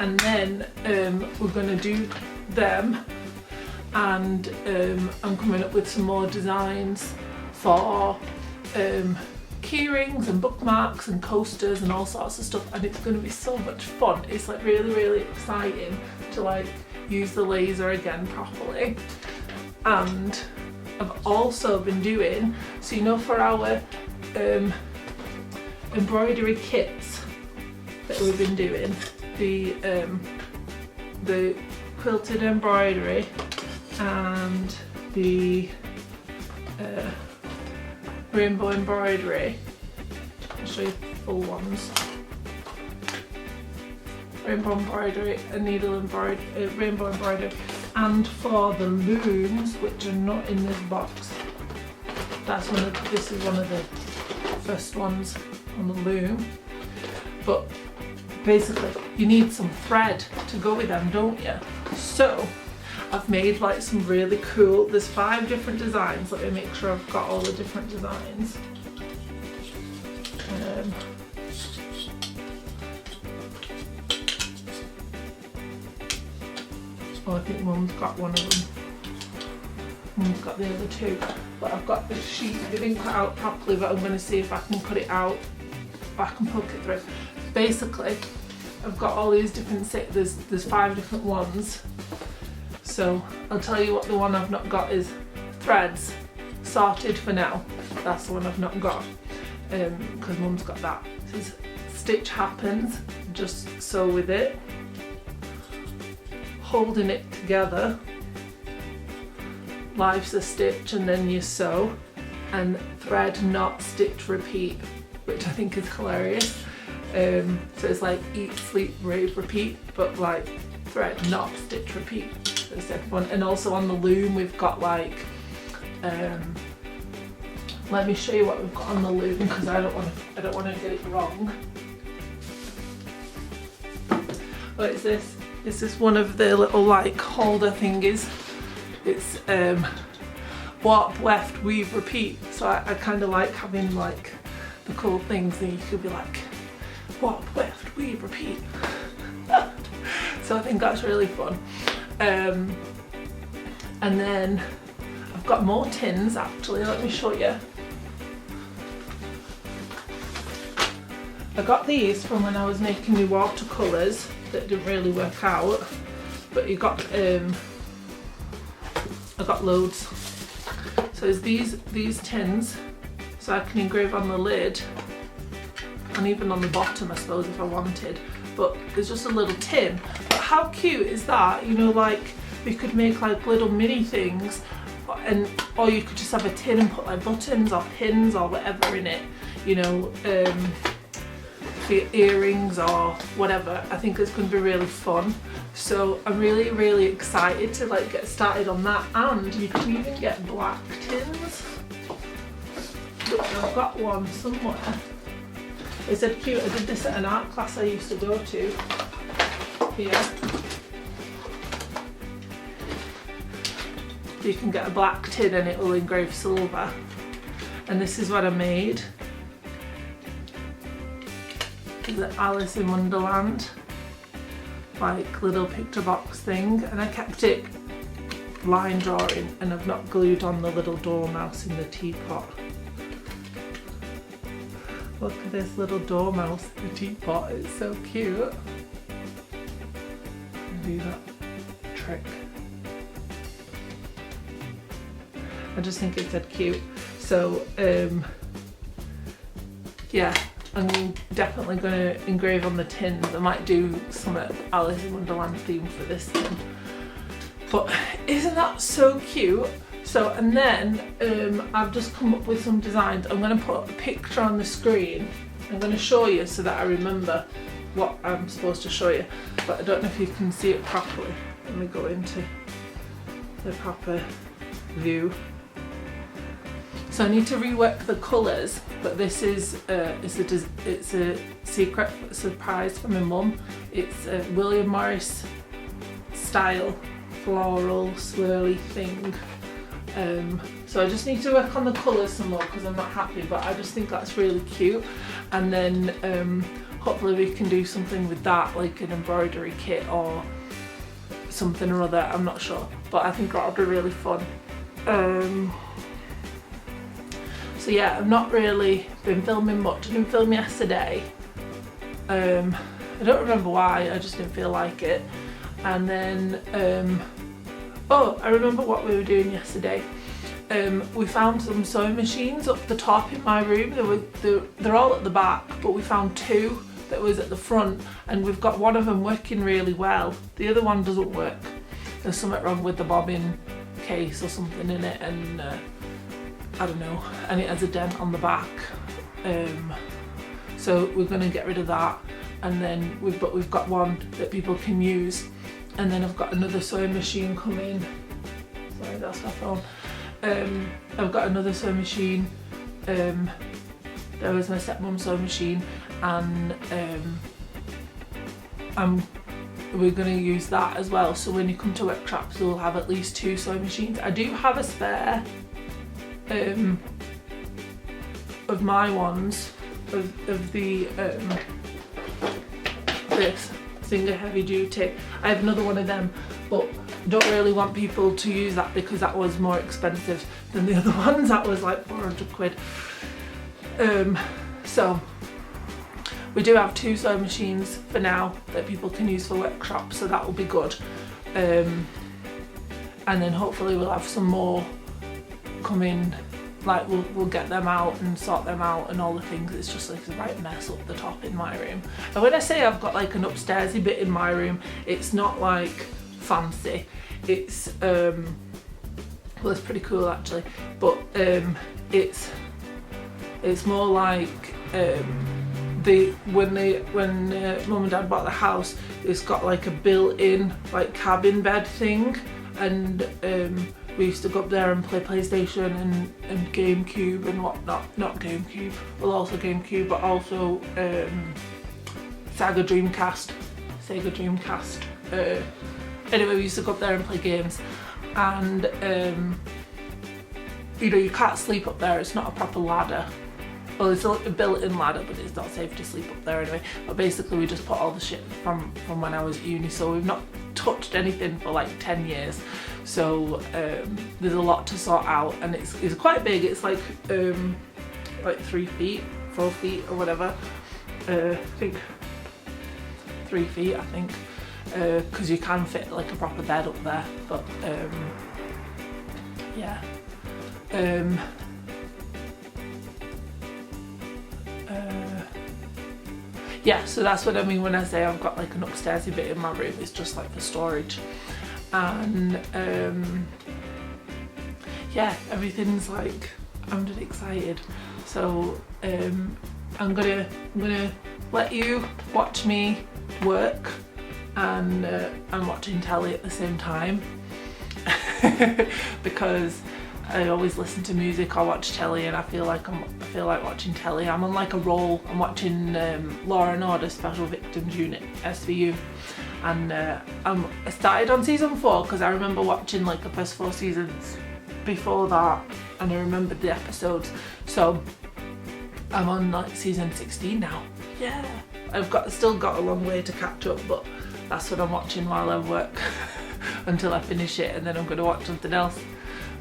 [SPEAKER 1] And then we're gonna do them, and I'm coming up with some more designs for key rings and bookmarks and coasters and all sorts of stuff, and it's going to be so much fun. It's like really, really exciting to like use the laser again properly. And I've also been doing, so you know, for our embroidery kits that we've been doing, the quilted embroidery and the rainbow embroidery. I'll show you full ones. Rainbow embroidery and needle embroidery, rainbow embroidery, and for the looms, which are not in this box. This is one of the first ones on the loom. But basically, you need some thread to go with them, don't you? So I've made like some really cool, there's 5 different designs. Let me make sure I've got all the different designs. Oh, I think Mum's got one of them. Mum's got the other 2. But I've got this sheet, it didn't cut out properly, but I'm going to see if I can cut it out, if I can poke it through. Basically, I've got all these different there's 5 different ones. So I'll tell you what the one I've not got is threads. Sorted for now. That's the one I've not got. Because Mum's got that. It says stitch happens, just sew with it. Holding it together. Life's a stitch and then you sew. And thread, knot, stitch, repeat, which I think is hilarious. So it's like eat, sleep, rave, repeat, but like thread, knot, stitch, repeat. So the second one. And also on the loom we've got like, let me show you what we've got on the loom because I don't want to get it wrong. What is this? This is one of the little like holder thingies. It's warp, weft, weave, repeat. So I kind of like having like the cool things and you could be like warp, weft, weave, repeat. So I think that's really fun. And then I've got more tins actually, let me show you. I got these from when I was making my watercolours that didn't really work out, but I got loads. So it's these tins, so I can engrave on the lid and even on the bottom I suppose if I wanted, but there's just a little tin. But how cute is that? You know, like we could make like little mini things, or you could just have a tin and put like buttons or pins or whatever in it, you know, for earrings or whatever. I think it's going to be really fun. So I'm really excited to like get started on that, and you can even get black tins. Look, I've got one somewhere. It said cute. I did this at an art class I used to go to. Here. You can get a black tin and it will engrave silver. And this is what I made. The Alice in Wonderland like little picture box thing, and I kept it line drawing and I've not glued on the little dormouse in the teapot. Look at this little dormouse in the teapot, it's so cute. Do that trick. I just think it's that cute. So yeah, I'm definitely going to engrave on the tins. I might do some Alice in Wonderland theme for this tin. But isn't that so cute? So, and then I've just come up with some designs. I'm going to put a picture on the screen. I'm going to show you so that I remember what I'm supposed to show you. But I don't know if you can see it properly. Let me go into the proper view. So I need to rework the colours, but this is it's a secret surprise for my mum. It's a William Morris style floral swirly thing. So I just need to work on the colours some more because I'm not happy, but I just think that's really cute. And then hopefully we can do something with that, like an embroidery kit or something or other, I'm not sure. But I think that'll be really fun. So yeah, I've not really been filming much. I didn't film yesterday. I don't remember why, I just didn't feel like it. And then, oh, I remember what we were doing yesterday. We found some sewing machines up the top in my room. They're all at the back, but we found 2 that was at the front, and we've got one of them working really well. The other one doesn't work. There's something wrong with the bobbin case or something in it, and I don't know, and it has a dent on the back. So we're going to get rid of that, and then we've got one that people can use, and then I've got another sewing machine coming. Sorry, that's my phone. I've got another sewing machine. There was my stepmom's sewing machine, and we're going to use that as well. So when you come to workshops, we'll have at least 2 sewing machines. I do have a spare of my ones, of the this Singer Heavy Duty. I have another one of them, but don't really want people to use that because that was more expensive than the other ones. That was like 400 quid. So we do have 2 sewing machines for now that people can use for workshops, so that will be good. And then hopefully we'll have some more coming, like we'll get them out and sort them out and all the things. It's just like a right mess up the top in my room. And when I say I've got like an upstairsy bit in my room, it's not like fancy. It's well, it's pretty cool actually, but it's more like when mum and dad bought the house, it's got like a built-in like cabin bed thing, and we used to go up there and play PlayStation and GameCube and whatnot. Not GameCube, well also GameCube, but also Sega Dreamcast. Anyway, we used to go up there and play games, and you know, you can't sleep up there. It's not a proper ladder. Well, it's a built-in ladder, but it's not safe to sleep up there anyway. But basically we just put all the shit from when I was at uni, so we've not touched anything for like 10 years. So there's a lot to sort out, and it's quite big. It's like 3 feet, 4 feet or whatever. I think 3 feet, I think, because you can fit like a proper bed up there. But yeah. Yeah, so that's what I mean when I say I've got like an upstairsy bit in my room. It's just like for storage, and yeah, everything's like, I'm just excited. So I'm gonna let you watch me work, and I'm watching telly at the same time because I always listen to music or watch telly, and I feel like watching telly. I'm on like a roll. I'm watching Law and Order Special Victims Unit, SVU, and I started on season 4 because I remember watching like the first 4 seasons before that, and I remembered the episodes. So I'm on like season 16 now. Yeah, I've still got a long way to catch up, but that's what I'm watching while I work until I finish it, and then I'm going to watch something else.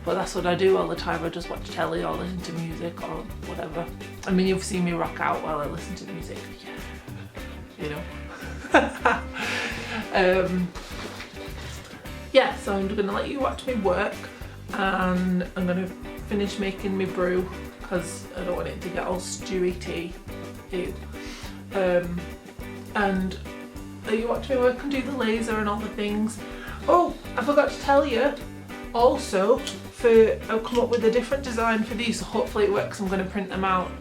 [SPEAKER 1] But that's what I do all the time. I just watch telly or listen to music or whatever. I mean, you've seen me rock out while I listen to music, yeah, you know. Yeah, so I'm gonna let you watch me work, and I'm gonna finish making my brew because I don't want it to get all stewy tea. Ew. And let you watch me work and do the laser and all the things. Oh, I forgot to tell you. Also, I've come up with a different design for these, so hopefully it works. I'm going to print them out,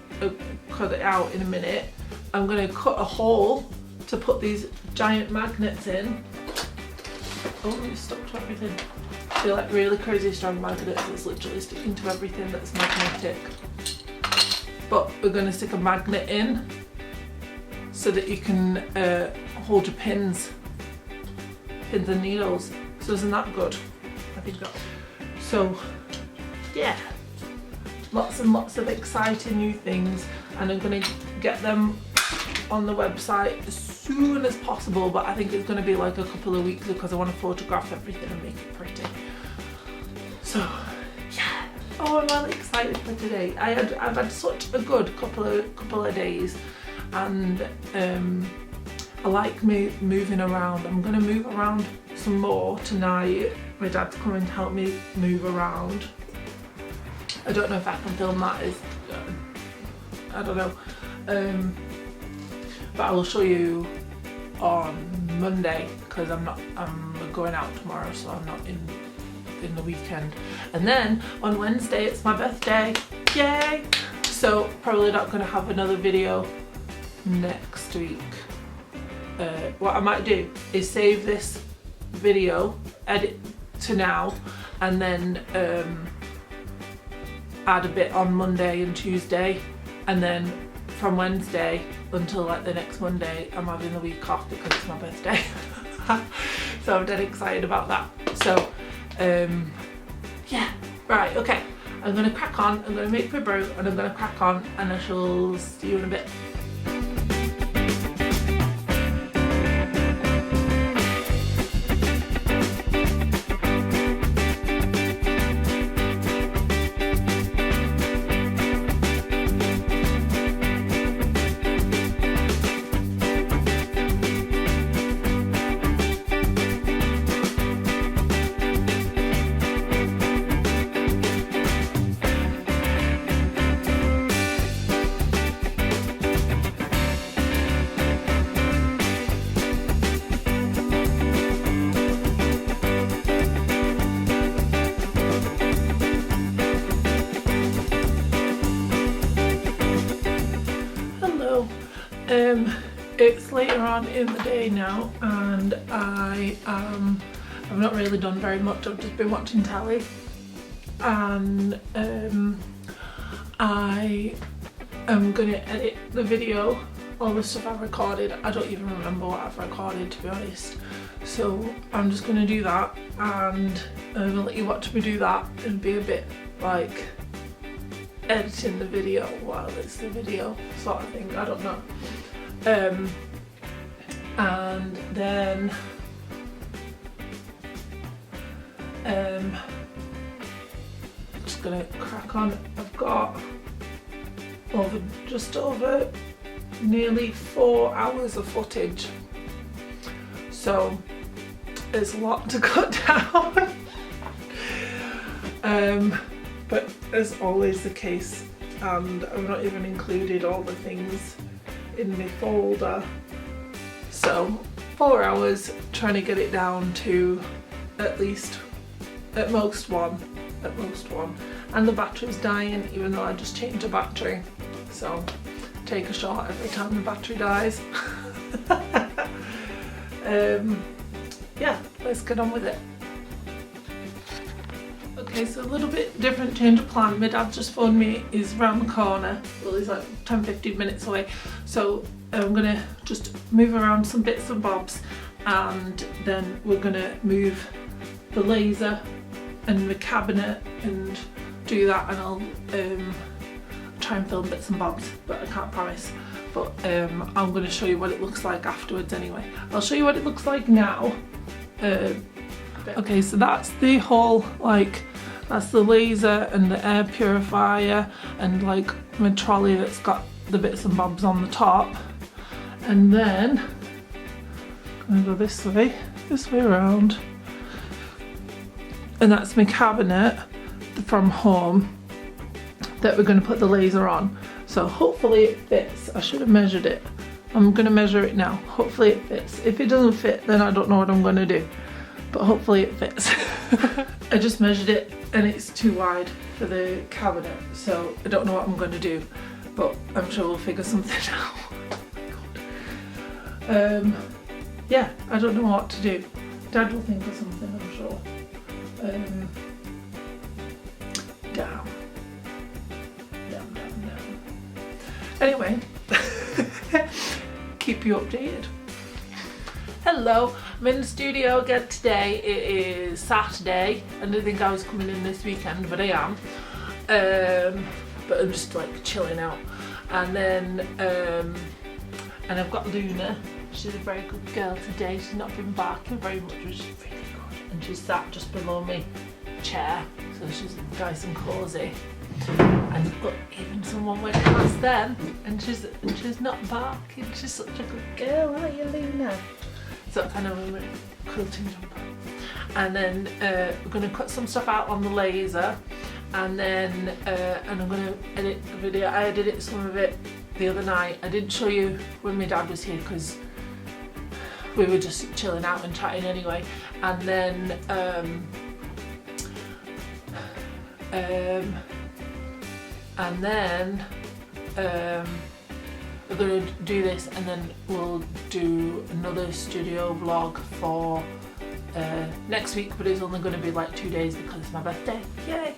[SPEAKER 1] cut it out in a minute. I'm going to cut a hole to put these giant magnets in. Oh, it's stuck to everything. They're like really crazy strong magnets. It's literally sticking to everything that's magnetic. But we're going to stick a magnet in so that you can hold your pins and needles. So isn't that good? I think that. So yeah, lots and lots of exciting new things, and I'm going to get them on the website as soon as possible, but I think it's going to be like a couple of weeks because I want to photograph everything and make it pretty. So yeah, oh, I'm really excited for today. I've had such a good couple of days, and I like moving around. I'm going to move around some more tonight. My dad's coming to help me move around. I don't know if I can film that. I don't know. But I will show you on Monday because I'm going out tomorrow, so I'm not in the weekend. And then on Wednesday it's my birthday. Yay! So probably not going to have another video next week. What I might do is save this video, edit to now, and then add a bit on Monday and Tuesday, and then from Wednesday until like the next Monday I'm having the week off because it's my birthday. So I'm dead excited about that. So yeah, right, okay, I'm gonna crack on, I'm gonna make my brew and I'm gonna crack on, and I shall see you in a bit. It's later on in the day now, and I've not really done very much. I've just been watching telly, and I am gonna edit the video, all the stuff I've recorded. I don't even remember what I've recorded, to be honest, so I'm just gonna do that, and I'm gonna let you watch me do that and be a bit like editing the video while it's the video sort of thing. I don't know. And then just gonna crack on. I've got just over nearly 4 hours of footage, so there's a lot to cut down. But as always the case, and I've not even included all the things in my folder. So 4 hours trying to get it down to at most one, and the battery's dying, even though I just changed the battery, so take a shot every time the battery dies. Yeah, let's get on with it. Okay, so a little bit different change of plan. My dad just phoned me, he's round the corner, well he's like 10-15 minutes away, so I'm gonna just move around some bits and bobs, and then we're gonna move the laser and the cabinet and do that, and I'll try and film bits and bobs, but I can't promise. But I'm gonna show you what it looks like afterwards anyway. I'll show you what it looks like now. Okay, so that's the whole, like, that's the laser and the air purifier and like my trolley that's got the bits and bobs on the top. And then I'm gonna go this way around. And that's my cabinet from home that we're gonna put the laser on. So hopefully it fits. I should have measured it. I'm gonna measure it now. Hopefully it fits. If it doesn't fit, then I don't know what I'm gonna do. But hopefully it fits. I just measured it and it's too wide for the cabinet, so I don't know what I'm going to do, but I'm sure we'll figure something out. Oh my God. Yeah, I don't know what to do. Dad will think of something, I'm sure. Down. Anyway, keep you updated. Hello, I'm in the studio again today. It is Saturday. I didn't think I was coming in this weekend, but I am. But I'm just like chilling out. And then, and I've got Luna. She's a very good girl today. She's not been barking very much, which is really good. And she's sat just below me chair, so she's nice and cosy. And I've got even someone went past then, and she's not barking. She's such a good girl, aren't you, Luna? So I know we're quilting jumper. And then we're going to cut some stuff out on the laser, and then and I'm going to edit the video. I edited some of it the other night. I didn't show you when my dad was here because we were just chilling out and chatting anyway. And then we're going to do this, and then we'll do another studio vlog for next week, but it's only going to be like 2 days because it's my birthday. Yay!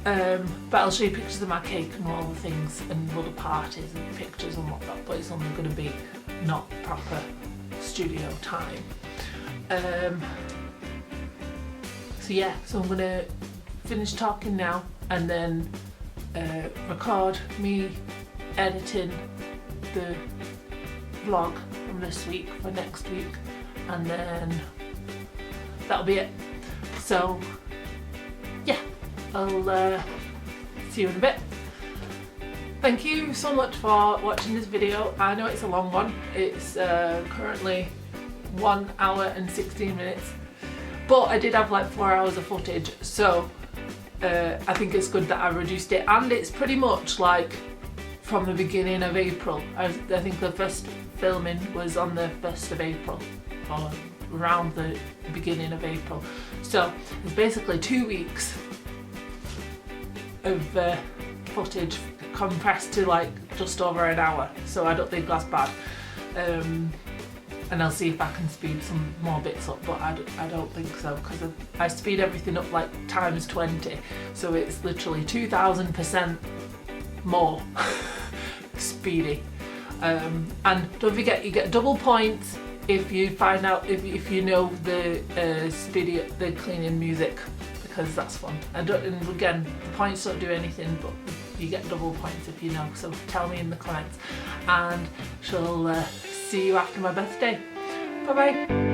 [SPEAKER 1] But I'll show you pictures of my cake and all the things and all the parties and pictures and whatnot, but it's only going to be not proper studio time. So yeah, so I'm going to finish talking now and then record me editing the vlog from this week for next week, and then that'll be it. So yeah, I'll see you in a bit. Thank you so much for watching this video. I know it's a long one. It's currently 1 hour and 16 minutes, but I did have like 4 hours of footage, so I think it's good that I reduced it, and it's pretty much like from the beginning of April. I think the first filming was on the 1st of April, or around the beginning of April. So it's basically 2 weeks of footage compressed to like just over an hour, so I don't think that's bad. And I'll see if I can speed some more bits up, but I don't think so, because I speed everything up like times 20, so it's literally 2000% more speedy. And don't forget, you get double points if you find out if you know the the cleaning music, because that's fun. And again, the points don't do anything, but you get double points if you know. So tell me in the comments, and she'll see you after my birthday. Bye bye.